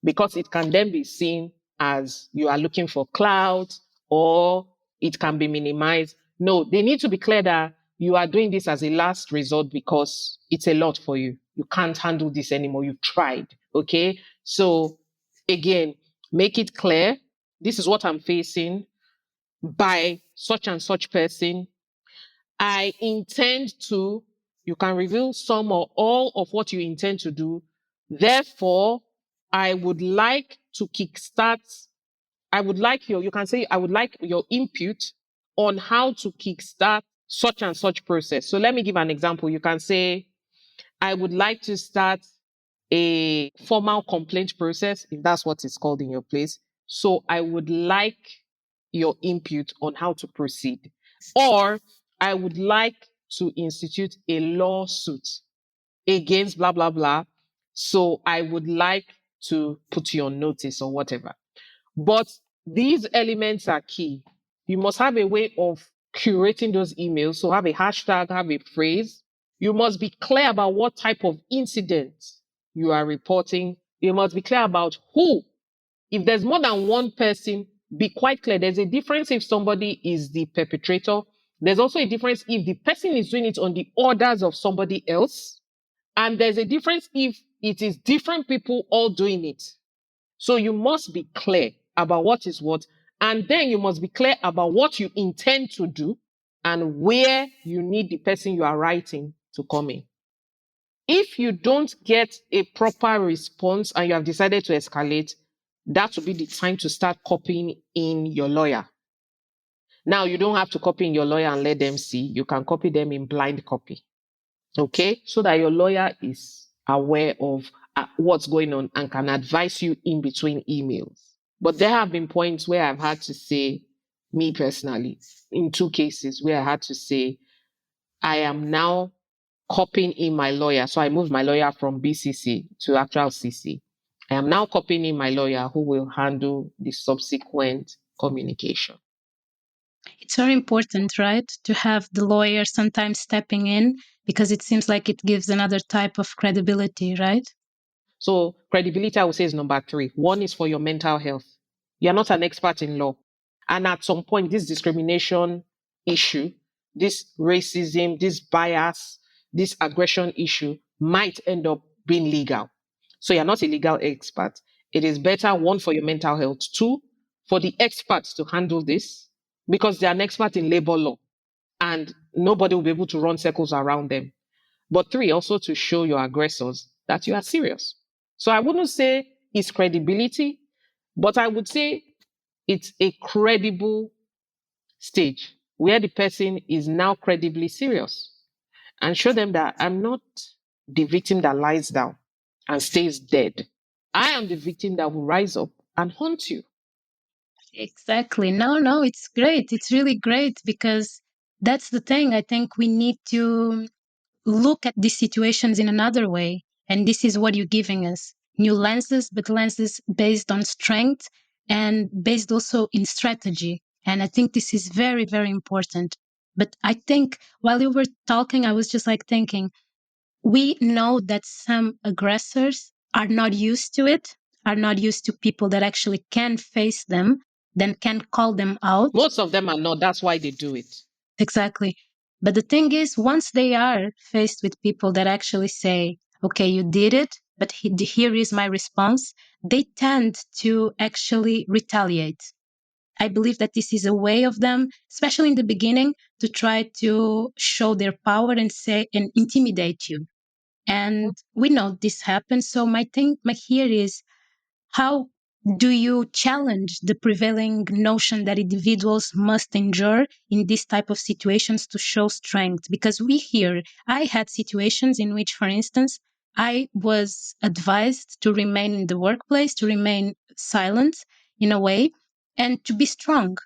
because it can then be seen as you are looking for clout, or it can be minimized. No, they need to be clear that you are doing this as a last resort because it's a lot for you. You can't handle this anymore. You've tried. Okay. So again, make it clear. This is what I'm facing by such and such person. I intend to, you can reveal some or all of what you intend to do. Therefore, I would like to kickstart, I would like you can say, I would like your input on how to kickstart such and such process. So let me give an example. You can say, I would like to start a formal complaint process, if that's what it's called in your place. So I would like your input on how to proceed. Or I would like to institute a lawsuit against blah, blah, blah. So I would like to put you on notice or whatever. But these elements are key. You must have a way of curating those emails. So have a hashtag, have a phrase. You must be clear about what type of incident you are reporting. You must be clear about who. If there's more than one person, be quite clear. There's a difference if somebody is the perpetrator. There's also a difference if the person is doing it on the orders of somebody else. And there's a difference if it is different people all doing it. So you must be clear about what is what. And then you must be clear about what you intend to do and where you need the person you are writing to come in. If you don't get a proper response and you have decided to escalate, that will be the time to start copying in your lawyer. Now, you don't have to copy in your lawyer and let them see. You can copy them in blind copy. Okay? So that your lawyer is aware of what's going on and can advise you in between emails. But there have been points where I've had to say, me personally, in 2 cases where I had to say, I am now copying in my lawyer. So I moved my lawyer from BCC to actual CC. I am now copying in my lawyer who will handle the subsequent communication. It's very important, right, to have the lawyer sometimes stepping in, because it seems like it gives another type of credibility, right? So credibility, I would say, is number 3. 1 is for your mental health. You're not an expert in law. And at some point, this discrimination issue, this racism, this bias, this aggression issue might end up being legal. So you're not a legal expert. It is better, 1, for your mental health. 2, for the experts to handle this, because they're an expert in labor law and nobody will be able to run circles around them. But 3, also to show your aggressors that you are serious. So I wouldn't say it's credibility, but I would say it's a credible stage where the person is now credibly serious, and show them that I'm not the victim that lies down and stays dead. I am the victim that will rise up and haunt you. Exactly. No, it's great. It's really great, because that's the thing. I think we need to look at these situations in another way. And this is what you're giving us: new lenses, but lenses based on strength and based also in strategy. And I think this is very, very important. But I think while you were talking, I was just like thinking, we know that some aggressors are not used to it, are not used to people that actually can face them, then can call them out. Most of them are not. That's why they do it. Exactly. But the thing is, once they are faced with people that actually say, okay, you did it, but here is my response, they tend to actually retaliate. I believe that this is a way of them, especially in the beginning, to try to show their power and say and intimidate you. And we know this happens. So my thing, my here is, how do you challenge the prevailing notion that individuals must endure in this type of situations to show strength? Because I had situations in which, for instance, I was advised to remain in the workplace, to remain silent in a way, and to be strong.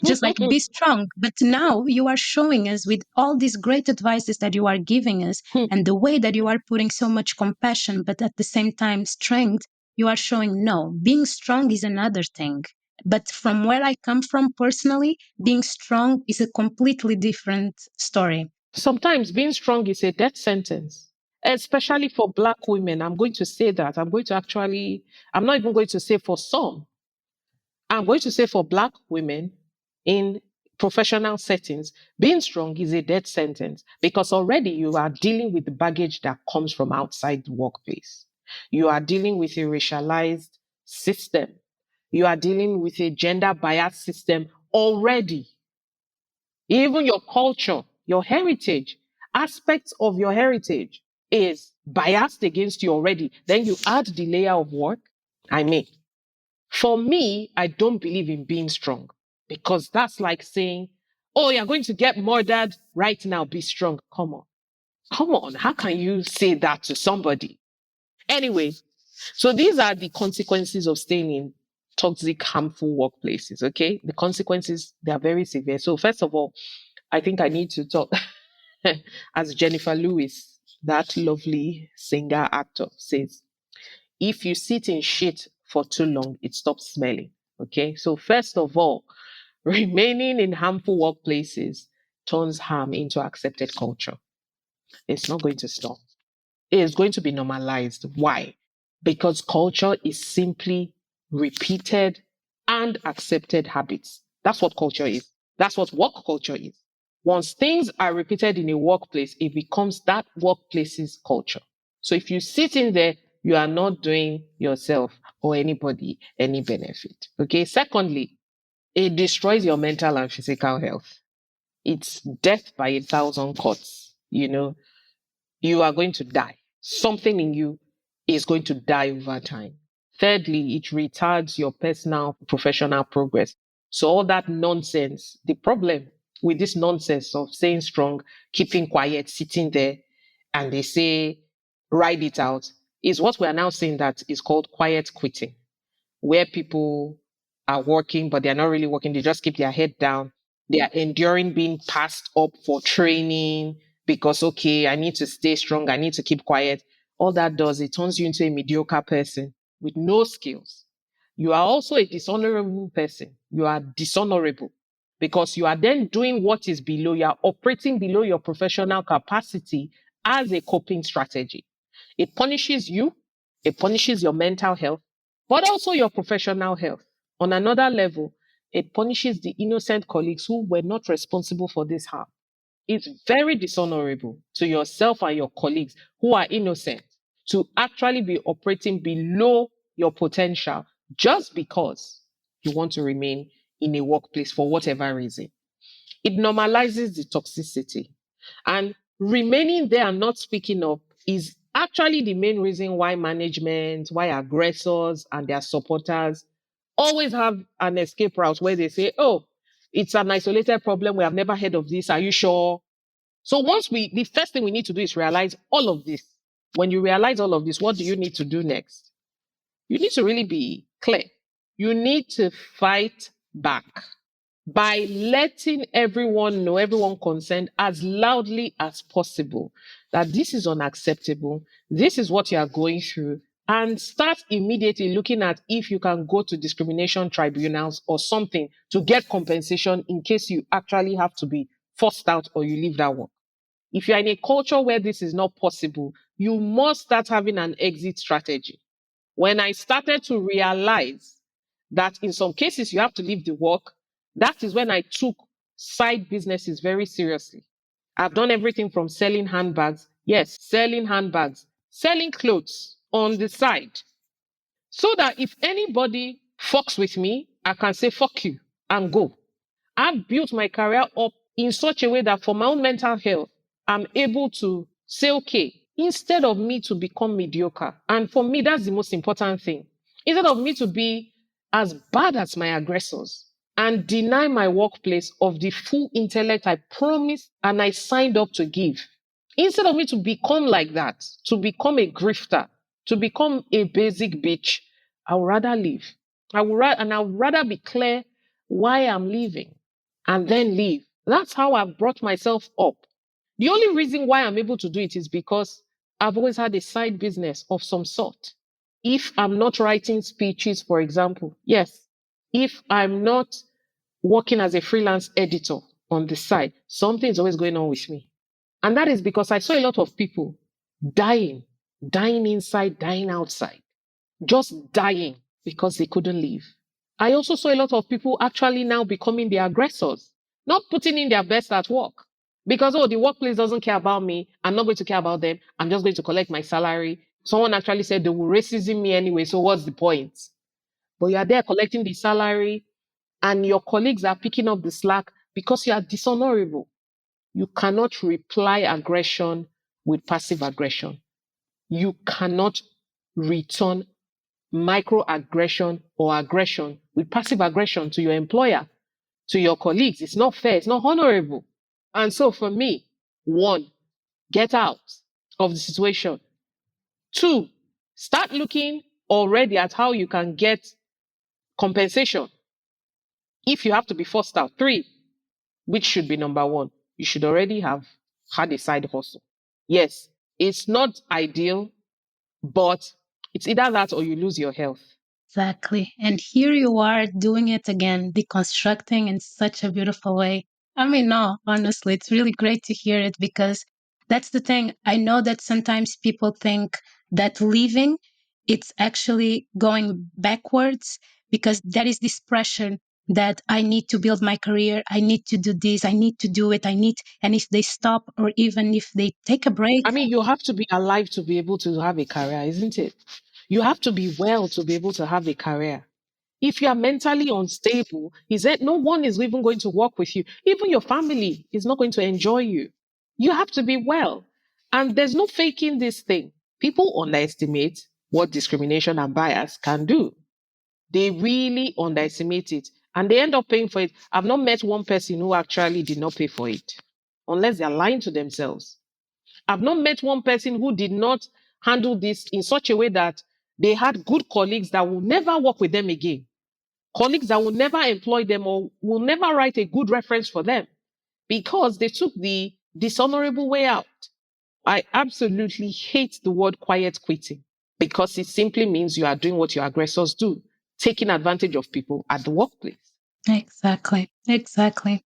Just like be strong. But now you are showing us with all these great advices that you are giving us, and the way that you are putting so much compassion, but at the same time strength, you are showing no, being strong is another thing. But from where I come from personally, being strong is a completely different story. Sometimes being strong is a death sentence, especially for Black women. I'm going to say that. I'm not even going to say for some. I'm going to say for Black women in professional settings, being strong is a death sentence, because already you are dealing with the baggage that comes from outside the workplace. You are dealing with a racialized system. You are dealing with a gender biased system already. Even your culture, your heritage, aspects of your heritage is biased against you already. Then you add the layer of work. I mean, for me, I don't believe in being strong, because that's like saying, Oh, you're going to get murdered right now. Be strong. Come on. Come on. How can you say that to somebody? Anyway, so these are the consequences of staying in toxic, harmful workplaces. Okay. The consequences, they are very severe. So, first of all, I think I need to talk as Jennifer Lewis, that lovely singer actor, says, if you sit in shit for too long, it stops smelling. Okay. So, first of all, remaining in harmful workplaces turns harm into accepted culture. It's not going to stop. It is going to be normalized. Why? Because culture is simply repeated and accepted habits. That's what culture is. That's what work culture is. Once things are repeated in a workplace, it becomes that workplace's culture. So if you sit in there, you are not doing yourself or anybody any benefit. Okay. Secondly, it destroys your mental and physical health. It's death by 1,000 cuts. You are going to die. Something in you is going to die over time. Thirdly, it retards your personal, professional progress. So, all that nonsense, the problem with this nonsense of staying strong, keeping quiet, sitting there, and they say, ride it out, is what we are now saying that is called quiet quitting, where people are working, but they're not really working. They just keep their head down. They are enduring being passed up for training because, okay, I need to stay strong. I need to keep quiet. All that does, it turns you into a mediocre person with no skills. You are also a dishonorable person. You are dishonorable because you are then doing what is below. You are operating below your professional capacity as a coping strategy. It punishes you. It punishes your mental health, but also your professional health. On another level, it punishes the innocent colleagues who were not responsible for this harm. It's very dishonorable to yourself and your colleagues who are innocent to actually be operating below your potential just because you want to remain in a workplace for whatever reason. It normalizes the toxicity. And remaining there and not speaking up is actually the main reason why management, why aggressors and their supporters always have an escape route where they say, oh, it's an isolated problem. We have never heard of this. Are you sure? So the first thing we need to do is realize all of this. When you realize all of this, what do you need to do next? You need to really be clear. You need to fight back by letting everyone know, everyone concerned, as loudly as possible that this is unacceptable. This is what you are going through. And start immediately looking at if you can go to discrimination tribunals or something to get compensation in case you actually have to be forced out or you leave that work. If you're in a culture where this is not possible, you must start having an exit strategy. When I started to realize that in some cases you have to leave the work, that is when I took side businesses very seriously. I've done everything from selling handbags, yes, selling handbags, selling clothes on the side, so that if anybody fucks with me, I can say fuck you and go. I've built my career up in such a way that for my own mental health, I'm able to say, okay, instead of me to become mediocre, and for me, that's the most important thing. Instead of me to be as bad as my aggressors and deny my workplace of the full intellect I promised and I signed up to give, instead of me to become like that, to become a grifter, to become a basic bitch, I would rather leave. I would rather be clear why I'm leaving and then leave. That's how I've brought myself up. The only reason why I'm able to do it is because I've always had a side business of some sort. If I'm not writing speeches, for example, yes. If I'm not working as a freelance editor on the side, something's always going on with me. And that is because I saw a lot of people dying, dying inside, dying outside, just dying because they couldn't leave. I also saw a lot of people actually now becoming the aggressors, not putting in their best at work. Because, oh, the workplace doesn't care about me. I'm not going to care about them. I'm just going to collect my salary. Someone actually said they will racism me anyway. So what's the point? But you are there collecting the salary and your colleagues are picking up the slack because you are dishonorable. You cannot reply aggression with passive aggression. You cannot return microaggression or aggression with passive aggression to your employer. to your colleagues. It's not fair. It's not honorable. And so for me, one, get out of the situation. Two, start looking already at how you can get compensation if you have to be forced out. Three, which should be number one, you should already have had a side hustle. Yes, it's not ideal, but it's either that or you lose your health. Exactly. And here you are doing it again, deconstructing in such a beautiful way. I mean, no, honestly, it's really great to hear it because that's the thing. I know that sometimes people think that leaving, it's actually going backwards because there is this pressure that I need to build my career. I need to do this. I need to do it. And if they stop or even if they take a break, I mean, you have to be alive to be able to have a career, isn't it? You have to be well to be able to have a career. If you are mentally unstable, is that no one is even going to work with you. Even your family is not going to enjoy you. You have to be well. And there's no faking this thing. People underestimate what discrimination and bias can do. They really underestimate it and they end up paying for it. I've not met one person who actually did not pay for it, unless they're lying to themselves. I've not met one person who did not handle this in such a way that they had good colleagues that will never work with them again, colleagues that will never employ them or will never write a good reference for them because they took the dishonorable way out. I absolutely hate the word quiet quitting because it simply means you are doing what your aggressors do, taking advantage of people at the workplace. exactly, exactly.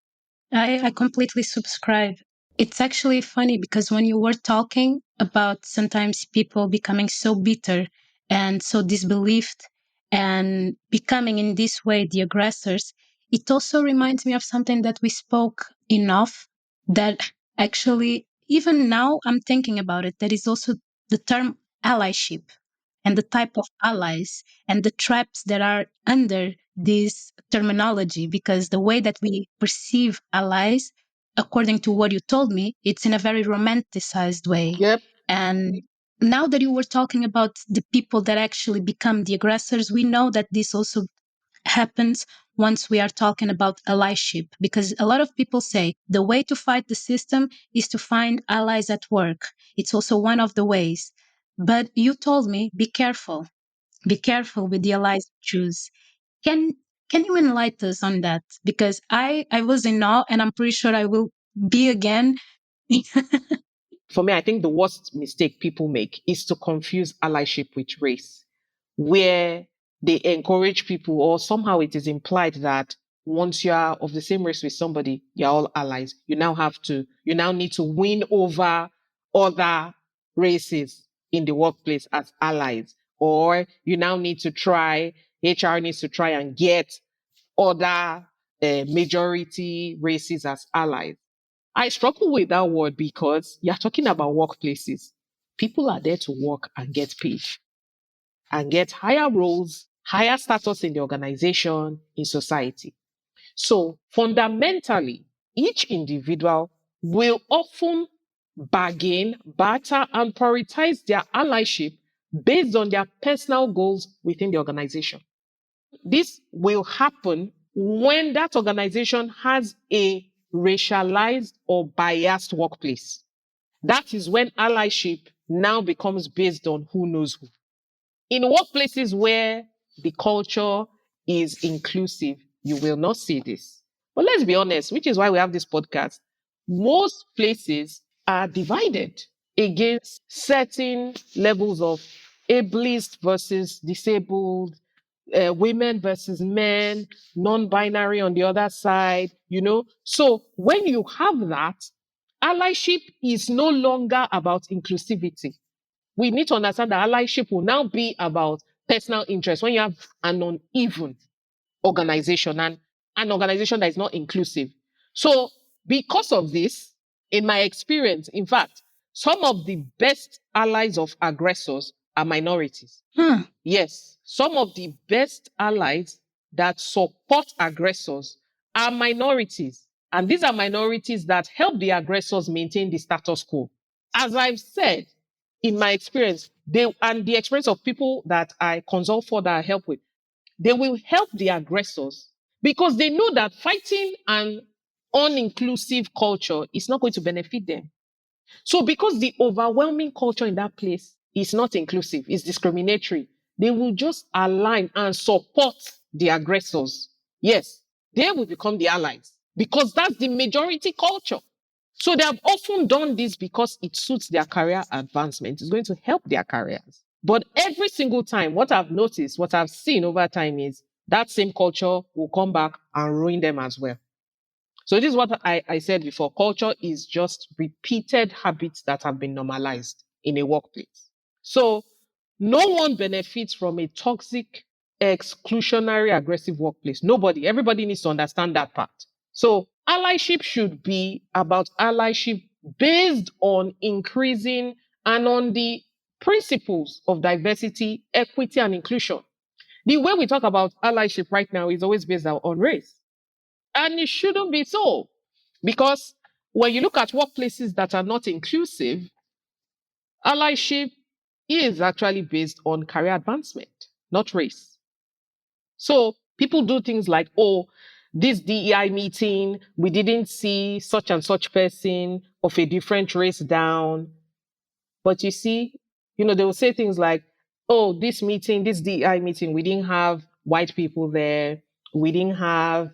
I completely subscribe. It's actually funny because when you were talking about sometimes people becoming so bitter and so disbelieved and becoming in this way the aggressors, it also reminds me of something that we spoke enough that actually, even now I'm thinking about it, that is also the term allyship and the type of allies and the traps that are under this terminology, because the way that we perceive allies, according to what you told me, it's in a very romanticized way. Yep. And now that you were talking about the people that actually become the aggressors, we know that this also happens once we are talking about allyship, because a lot of people say the way to fight the system is to find allies at work. It's also one of the ways. But you told me, be careful with the allies you choose. Can can you enlighten us on that? Because I was in awe and I'm pretty sure I will be again. For me, I think the worst mistake people make is to confuse allyship with race, where they encourage people, or somehow it is implied that once you are of the same race with somebody, you're all allies. You now need to win over other races in the workplace as allies, or you now need to try, HR needs to try and get other majority races as allies. I struggle with that word because you're talking about workplaces. People are there to work and get paid and get higher roles, higher status in the organization, in society. So fundamentally, each individual will often bargain, barter, and prioritize their allyship based on their personal goals within the organization. This will happen when that organization has a racialized or biased workplace. That is when allyship now becomes based on who knows who. In workplaces where the culture is inclusive, you will not see this. But let's be honest, which is why we have this podcast. Most places are divided against certain levels of ableist versus disabled, women versus men, non-binary on the other side, you know. So when you have that, allyship is no longer about inclusivity. We need to understand that allyship will now be about personal interest when you have an uneven organization and an organization that is not inclusive. So because of this, in my experience, in fact, some of the best allies of aggressors are minorities. Hmm. Yes, some of the best allies that support aggressors are minorities. And these are minorities that help the aggressors maintain the status quo. As I've said, in my experience, and the experience of people that I consult for, that I help with, they will help the aggressors because they know that fighting an uninclusive culture is not going to benefit them. So because the overwhelming culture in that place is not inclusive, it's discriminatory, they will just align and support the aggressors. Yes, they will become the allies because that's the majority culture. So they have often done this because it suits their career advancement. It's going to help their careers. But every single time, what I've noticed, what I've seen over time is that same culture will come back and ruin them as well. So this is what I said before. Culture is just repeated habits that have been normalized in a workplace. So no one benefits from a toxic, exclusionary, aggressive workplace. Nobody. Everybody needs to understand that part. So allyship should be about allyship based on increasing and on the principles of diversity, equity, and inclusion. The way we talk about allyship right now is always based on race. And it shouldn't be so. Because when you look at workplaces that are not inclusive, allyship is actually based on career advancement, not race. So people do things like, oh, this DEI meeting, we didn't see such and such person of a different race down. But you see, they will say things like, oh, this meeting, this DEI meeting, we didn't have white people there. We didn't have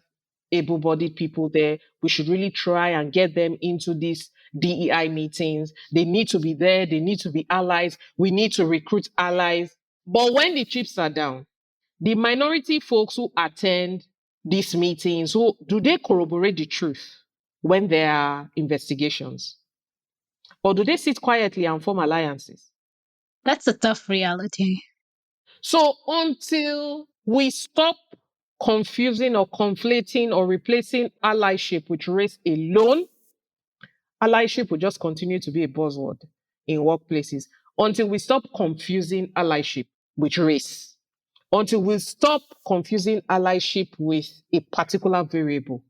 able-bodied people there. We should really try and get them into these DEI meetings. They need to be there. They need to be allies. We need to recruit allies. But when the chips are down, the minority folks who attend these meetings, who do they corroborate the truth when there are investigations? Or do they sit quietly and form alliances? That's a tough reality. So until we stop confusing or conflating or replacing allyship with race alone, allyship will just continue to be a buzzword in workplaces until we stop confusing allyship with race, until we stop confusing allyship with a particular variable,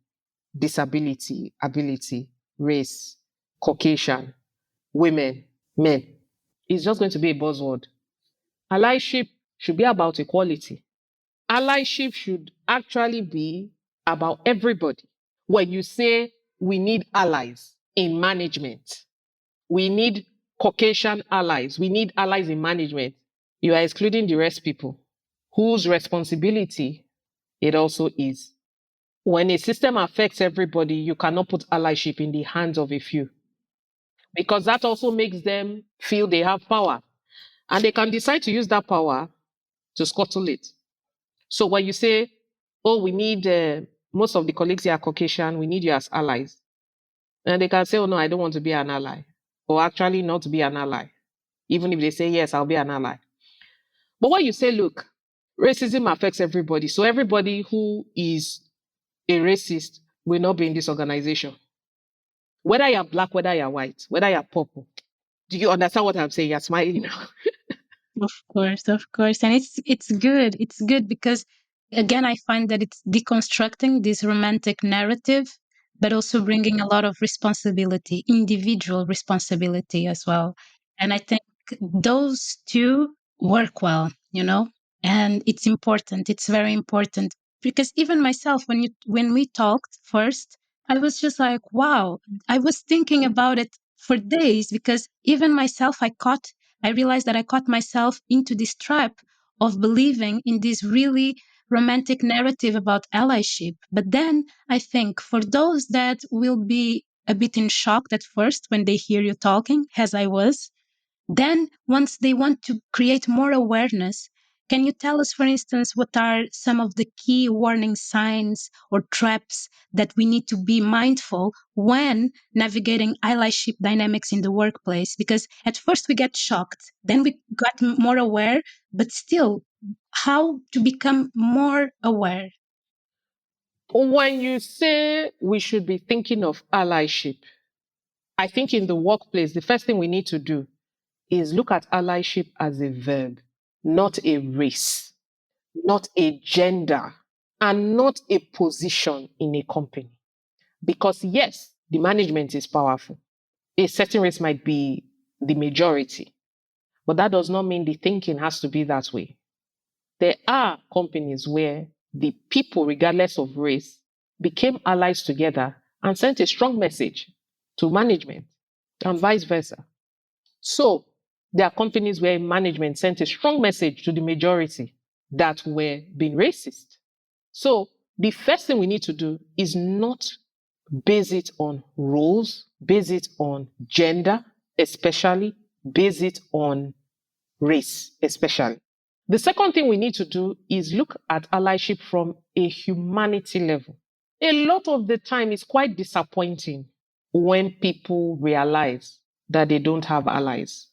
disability, ability, race, Caucasian, women, men. It's just going to be a buzzword. Allyship should be about equality. Allyship should actually be about everybody. When you say we need allies in management, we need Caucasian allies, we need allies in management, you are excluding the rest people whose responsibility it also is. When a system affects everybody, you cannot put allyship in the hands of a few because that also makes them feel they have power and they can decide to use that power to scuttle it. So when you say, oh, we need most of the colleagues here are Caucasian, we need you as allies. And they can say, oh, no, I don't want to be an ally. Or actually not to be an ally. Even if they say, yes, I'll be an ally. But when you say, look, racism affects everybody. So everybody who is a racist will not be in this organization. Whether you're black, whether you're white, whether you're purple. Do you understand what I'm saying? You're smiling now. Of course. And it's good. It's good because again I find that it's deconstructing this romantic narrative, but also bringing a lot of responsibility, individual responsibility as well. And I think those two work well, and it's important. It's very important because even myself, when we talked first, I was just like, wow, I was thinking about it for days because even myself, I realized that I caught myself into this trap of believing in this really romantic narrative about allyship. But then I think for those that will be a bit in shock at first when they hear you talking, as I was, then once they want to create more awareness, can you tell us, for instance, what are some of the key warning signs or traps that we need to be mindful when navigating allyship dynamics in the workplace? Because at first we get shocked, then we got more aware, but still, how to become more aware? When you say we should be thinking of allyship, I think in the workplace, the first thing we need to do is look at allyship as a verb, not a race, not a gender, and not a position in a company. Because yes, the management is powerful. A certain race might be the majority, but that does not mean the thinking has to be that way. There are companies where the people, regardless of race, became allies together and sent a strong message to management and vice versa. So there are companies where management sent a strong message to the majority that were being racist. So the first thing we need to do is not base it on roles, base it on gender, especially, base it on race, especially. The second thing we need to do is look at allyship from a humanity level. A lot of the time, it's quite disappointing when people realize that they don't have allies,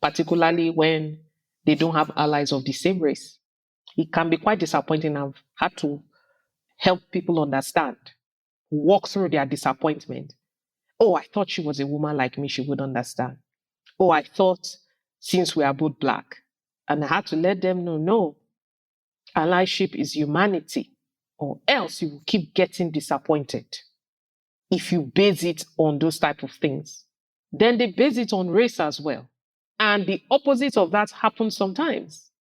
particularly when they don't have allies of the same race. It can be quite disappointing. I've had to help people understand, walk through their disappointment. Oh, I thought she was a woman like me, she would understand. Oh, I thought since we are both black. And I had to let them know, no, allyship is humanity, or else you will keep getting disappointed if you base it on those type of things. Then they base it on race as well. And the opposite of that happens sometimes.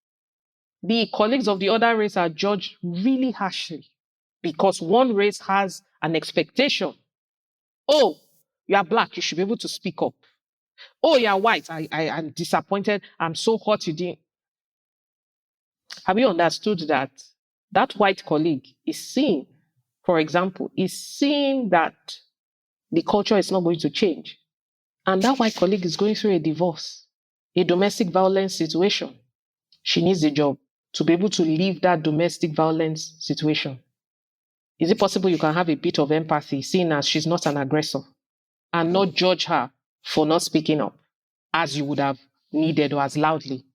The colleagues of the other race are judged really harshly because one race has an expectation. Oh, you are black, you should be able to speak up. Oh, you're white, I'm disappointed. I'm so hot you didn't. Have you understood that that white colleague is seeing, for example, is seeing that the culture is not going to change. And that white colleague is going through a divorce, a domestic violence situation. She needs a job to be able to leave that domestic violence situation. Is it possible you can have a bit of empathy, seeing as she's not an aggressor, and not judge her for not speaking up as you would have needed or as loudly?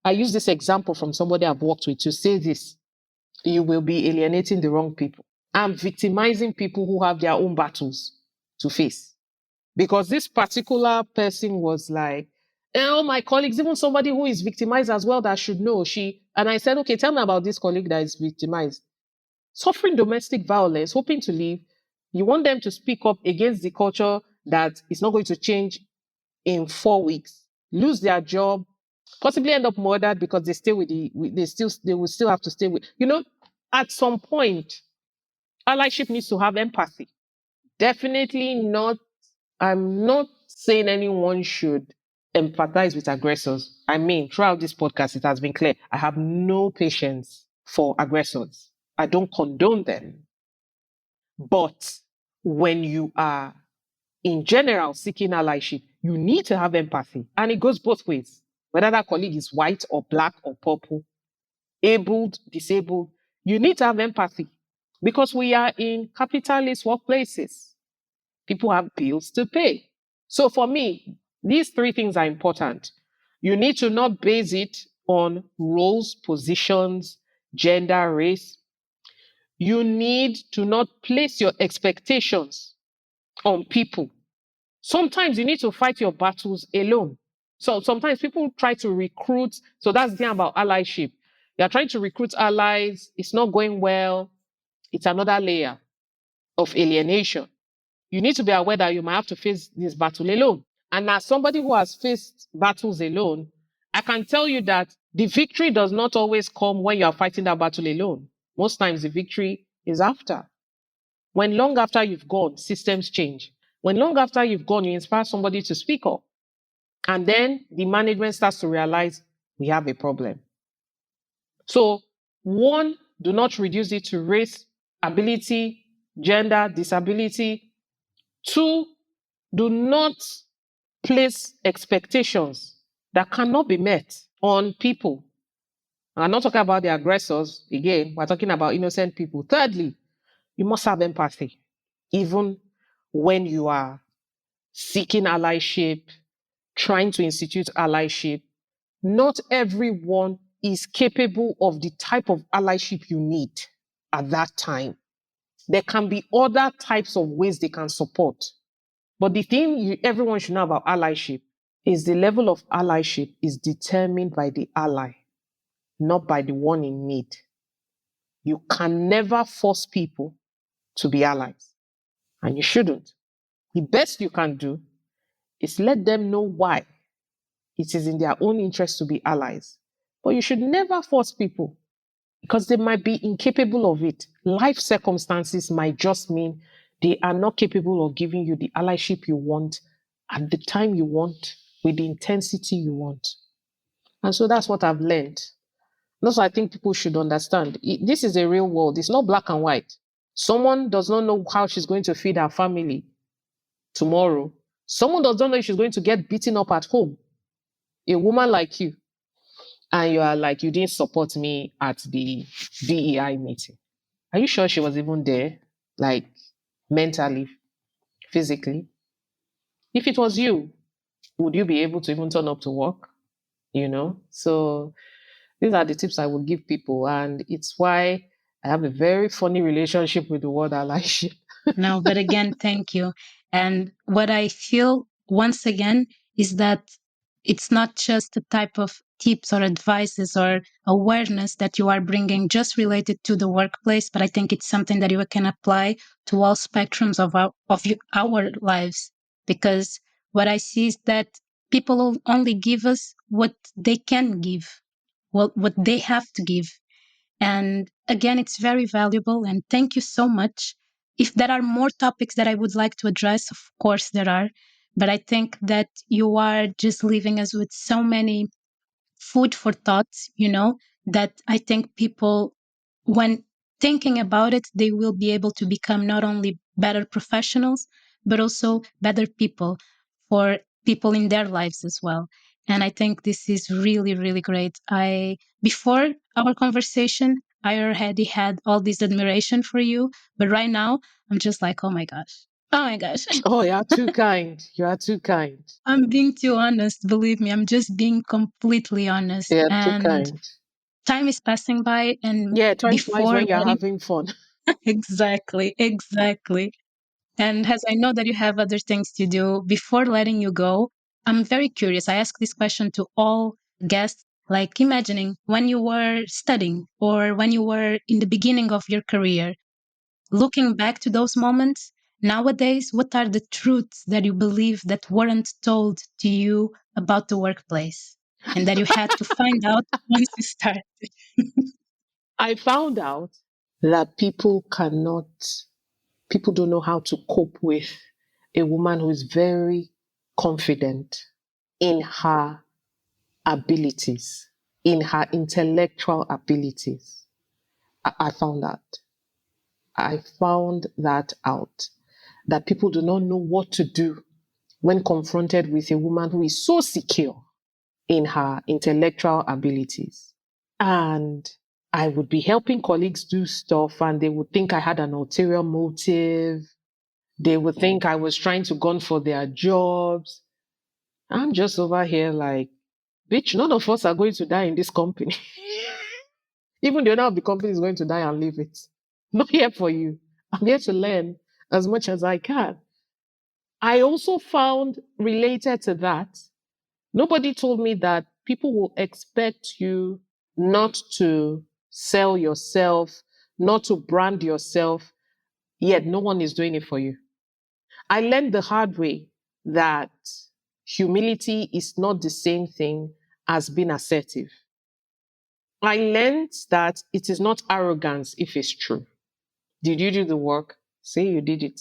I use this example from somebody I've worked with to say this. You will be alienating the wrong people and victimizing people who have their own battles to face. Because this particular person was like, oh, my colleagues, even somebody who is victimized as well that should know. And I said, okay, tell me about this colleague that is victimized. Suffering domestic violence, hoping to leave. You want them to speak up against the culture that is not going to change in 4 weeks, lose their job, possibly end up murdered because they stay with they will still have to stay with, at some point, allyship needs to have empathy. Definitely not. I'm not saying anyone should empathize with aggressors. I mean, throughout this podcast, it has been clear. I have no patience for aggressors. I don't condone them. But when you are, in general, seeking allyship, you need to have empathy. And it goes both ways. Whether that colleague is white or black or purple, abled, disabled, you need to have empathy. Because we are in capitalist workplaces. People have bills to pay. So for me, these three things are important. You need to not base it on roles, positions, gender, race. You need to not place your expectations on people. Sometimes you need to fight your battles alone. So sometimes people try to recruit. So that's the thing about allyship. You're trying to recruit allies. It's not going well. It's another layer of alienation. You need to be aware that you might have to face this battle alone. And as somebody who has faced battles alone, I can tell you that the victory does not always come when you are fighting that battle alone. Most times the victory is after. When long after you've gone, systems change. When long after you've gone, you inspire somebody to speak up. And then the management starts to realize we have a problem. So, one, do not reduce it to race, ability, gender, disability. Two, do not place expectations that cannot be met on people. I'm not talking about the aggressors. Again, we're talking about innocent people. Thirdly, you must have empathy, even when you are seeking allyship, trying to institute allyship. Not everyone is capable of the type of allyship you need at that time. There can be other types of ways they can support. But the thing everyone should know about allyship is the level of allyship is determined by the ally, not by the one in need. You can never force people to be allies, and you shouldn't. The best you can do is let them know why it is in their own interest to be allies. But you should never force people. because they might be incapable of it. Life circumstances might just mean they are not capable of giving you the allyship you want at the time you want with the intensity you want. And so that's what I've learned. That's what I think people should understand. This is a real world. It's not black and white. Someone does not know how she's going to feed her family tomorrow. Someone does not know if she's going to get beaten up at home. A woman like you, and you are like, you didn't support me at the DEI meeting. Are you sure she was even there? Like mentally, physically? If it was you, would you be able to even turn up to work? You know? So these are the tips I would give people. And it's why I have a very funny relationship with the word allyship. No, but again, thank you. And what I feel once again is that it's not just the type of tips or advices or awareness that you are bringing just related to the workplace, but I think it's something that you can apply to all spectrums of our lives. Because what I see is that people will only give us what they can give, what they have to give. And again, it's very valuable. And thank you so much. If there are more topics that I would like to address, of course there are. But I think that you are just leaving us with so many food for thought, that I think people, when thinking about it, they will be able to become not only better professionals, but also better people for people in their lives as well. And I think this is really, really great. Before our conversation, I already had all this admiration for you, but right now I'm just like, oh my gosh. Oh my gosh. Oh, you are too kind. You are too kind. I'm being too honest. Believe me, I'm just being completely honest. You are too And kind. time is passing by. And Yeah, time flies before when you're letting, having fun. exactly, exactly. And as I know that you have other things to do, before letting you go, I'm very curious. I ask this question to all guests, like imagining when you were studying or when you were in the beginning of your career, looking back to those moments, nowadays, what are the truths that you believe that weren't told to you about the workplace and that you had to find out once you started? I found out that people don't know how to cope with a woman who is very confident in her abilities, in her intellectual abilities. I found that. I found that out. That people do not know what to do when confronted with a woman who is so secure in her intellectual abilities. And I would be helping colleagues do stuff, and they would think I had an ulterior motive. They would think I was trying to gun for their jobs. I'm just over here like, bitch, none of us are going to die in this company. Even the owner of the company is going to die and leave it. I'm not here for you. I'm here to learn as much as I can. I also found related to that, nobody told me that people will expect you not to sell yourself, not to brand yourself, yet no one is doing it for you. I learned the hard way that humility is not the same thing as being assertive. I learned that it is not arrogance if it's true. Did you do the work? Say you did it.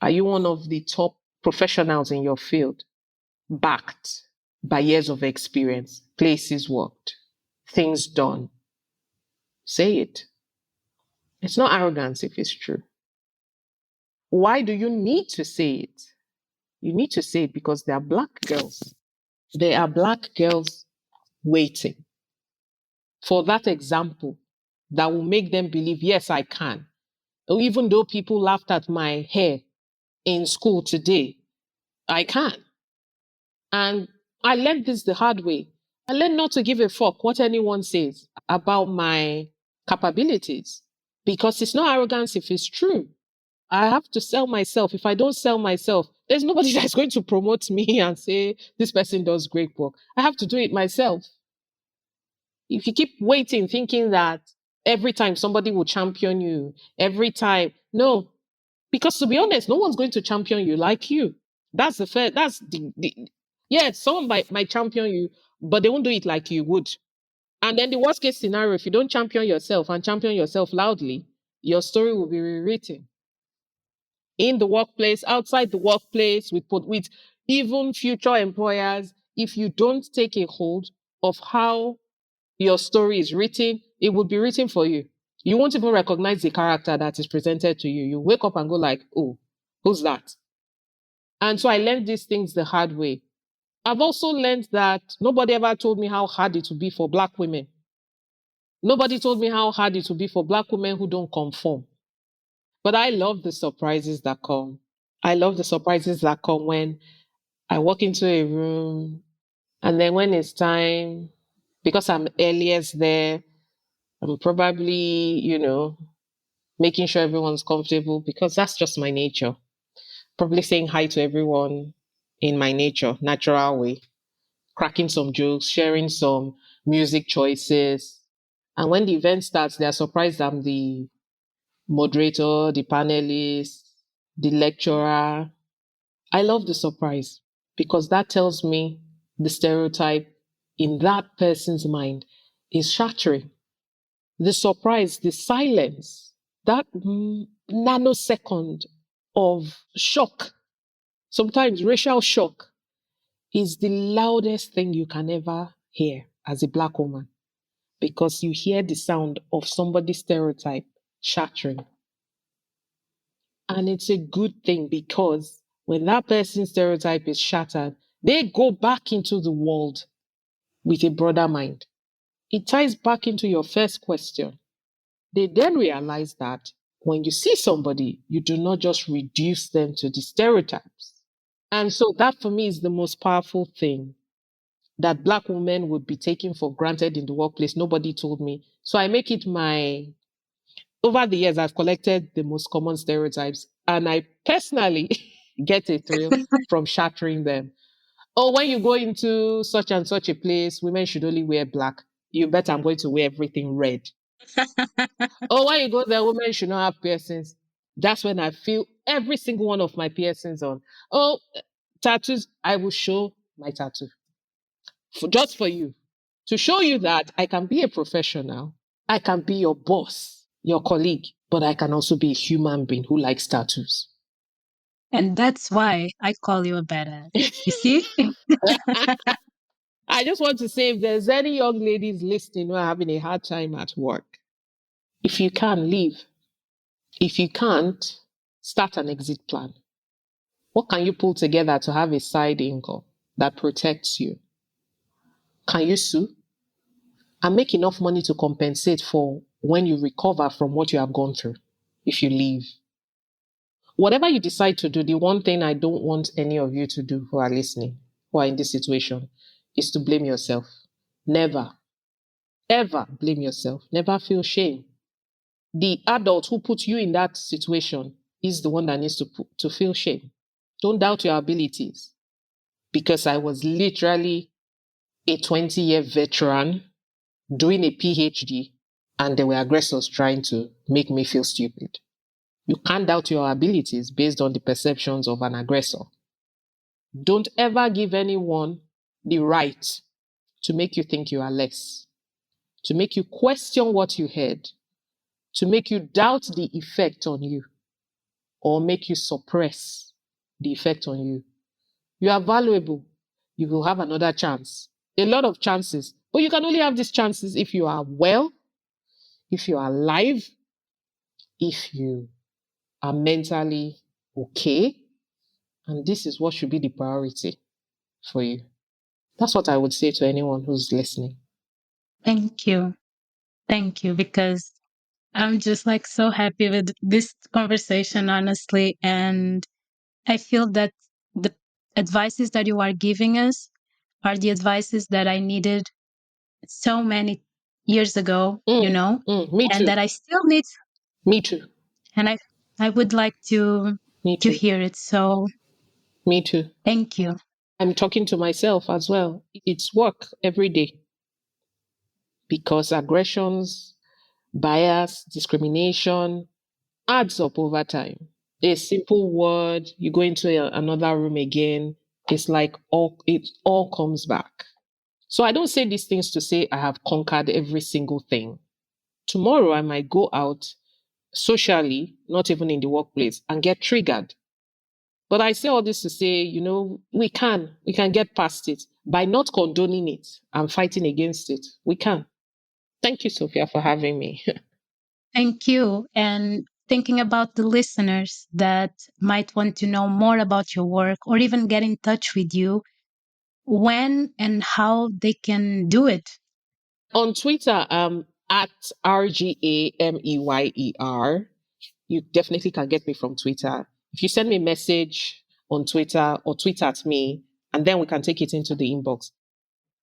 Are you one of the top professionals in your field? Backed by years of experience, places worked, things done. Say it. It's not arrogance if it's true. Why do you need to say it? You need to say it because there are black girls. There are black girls waiting for that example that will make them believe, yes, I can. Even though people laughed at my hair in school today, I can. And I learned this the hard way. I learned not to give a fuck what anyone says about my capabilities because it's not arrogance if it's true. I have to sell myself. If I don't sell myself, there's nobody that's going to promote me and say, this person does great work. I have to do it myself. If you keep waiting, thinking that every time somebody will champion you, every time, no, because to be honest, no one's going to champion you like you. That's the fair, that's the yeah, someone might champion you, but they won't do it like you would. And then the worst case scenario, if you don't champion yourself and champion yourself loudly, your story will be rewritten in the workplace, outside the workplace, with even future employers. If you don't take a hold of how your story is written, it will be written for you. You won't even recognize the character that is presented to you. You wake up and go like, oh, who's that? And so I learned these things the hard way. I've also learned that nobody ever told me how hard it would be for Black women. Nobody told me how hard it would be for Black women who don't conform. But I love the surprises that come. I love the surprises that come when I walk into a room and then when it's time, because I'm earliest there, I'm probably, making sure everyone's comfortable because that's just my nature. Probably saying hi to everyone in my nature, natural way, cracking some jokes, sharing some music choices. And when the event starts, they're surprised I'm the moderator, the panelist, the lecturer. I love the surprise because that tells me the stereotype in that person's mind is shattering. The surprise, the silence, that nanosecond of shock, sometimes racial shock, is the loudest thing you can ever hear as a Black woman because you hear the sound of somebody's stereotype shattering. And it's a good thing because when that person's stereotype is shattered, they go back into the world with a broader mind. It ties back into your first question. They then realize that when you see somebody, you do not just reduce them to the stereotypes. And so that for me is the most powerful thing that Black women would be taken for granted in the workplace. Nobody told me. So I make it over the years, I've collected the most common stereotypes, and I personally get a thrill from shattering them. Oh, when you go into such and such a place, women should only wear black. You bet I'm going to wear everything red. Oh, when you go there, women should not have piercings. That's when I feel every single one of my piercings on. Oh, tattoos, I will show my tattoo just for you to show you that I can be a professional. I can be your boss, your colleague, but I can also be a human being who likes tattoos. And that's why I call you a badass. You see? I just want to say if there's any young ladies listening who are having a hard time at work, if you can, leave. If you can't, start an exit plan. What can you pull together to have a side income that protects you? Can you sue and make enough money to compensate for when you recover from what you have gone through if you leave? Whatever you decide to do, the one thing I don't want any of you to do who are listening, who are in this situation, is to blame yourself. Never, ever blame yourself. Never feel shame. The adult who put you in that situation is the one that needs to feel shame. Don't doubt your abilities because I was literally a 20-year veteran doing a PhD and there were aggressors trying to make me feel stupid. You can't doubt your abilities based on the perceptions of an aggressor. Don't ever give anyone the right to make you think you are less, to make you question what you heard, to make you doubt the effect on you, or make you suppress the effect on you. You are valuable. You will have another chance. A lot of chances. But you can only have these chances if you are well, if you are alive, if you are mentally okay. And this is what should be the priority for you. That's what I would say to anyone who's listening. Thank you. Thank you. Because I'm just like so happy with this conversation, honestly. And I feel that the advices that you are giving us are the advices that I needed so many years ago, Me and too. that I still need. Me too. And I would like Me to too. hear it. So Me too. thank you. I'm talking to myself as well. It's work every day because aggressions, bias, discrimination adds up over time. A simple word, you go into another room again, it's like it all comes back. So I don't say these things to say I have conquered every single thing. Tomorrow I might go out socially, not even in the workplace, and get triggered. But I say all this to say, we can get past it by not condoning it and fighting against it. We can. Thank you, Sophia, for having me. Thank you. And thinking about the listeners that might want to know more about your work or even get in touch with you, when and how they can do it. On Twitter, at RGAMEYER. You definitely can get me from Twitter. If you send me a message on Twitter or tweet at me, and then we can take it into the inbox.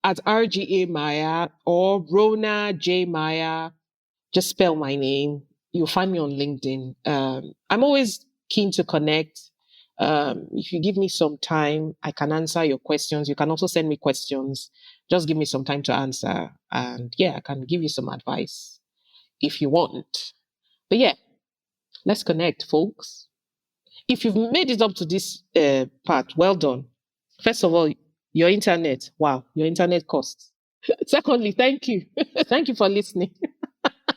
At RGA Meyer or Ruona J Meyer, just spell my name. You'll find me on LinkedIn. I'm always keen to connect. If you give me some time, I can answer your questions. You can also send me questions. Just give me some time to answer. And yeah, I can give you some advice if you want. But yeah, let's connect, folks. If you've made it up to this part, well done. First of all, your internet. Wow, your internet costs. Secondly, thank you. Thank you for listening.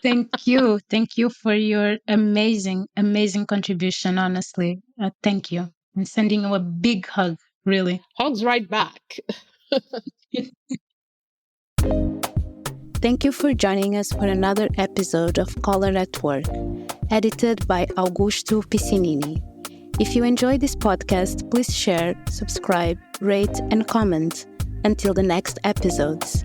Thank you. Thank you for your amazing, amazing contribution, honestly. Thank you. I'm sending you a big hug, really. Hugs right back. Thank you for joining us for another episode of Color at Work, edited by Augusto Piccinini. If you enjoyed this podcast, please share, subscribe, rate, and comment. Until the next episodes.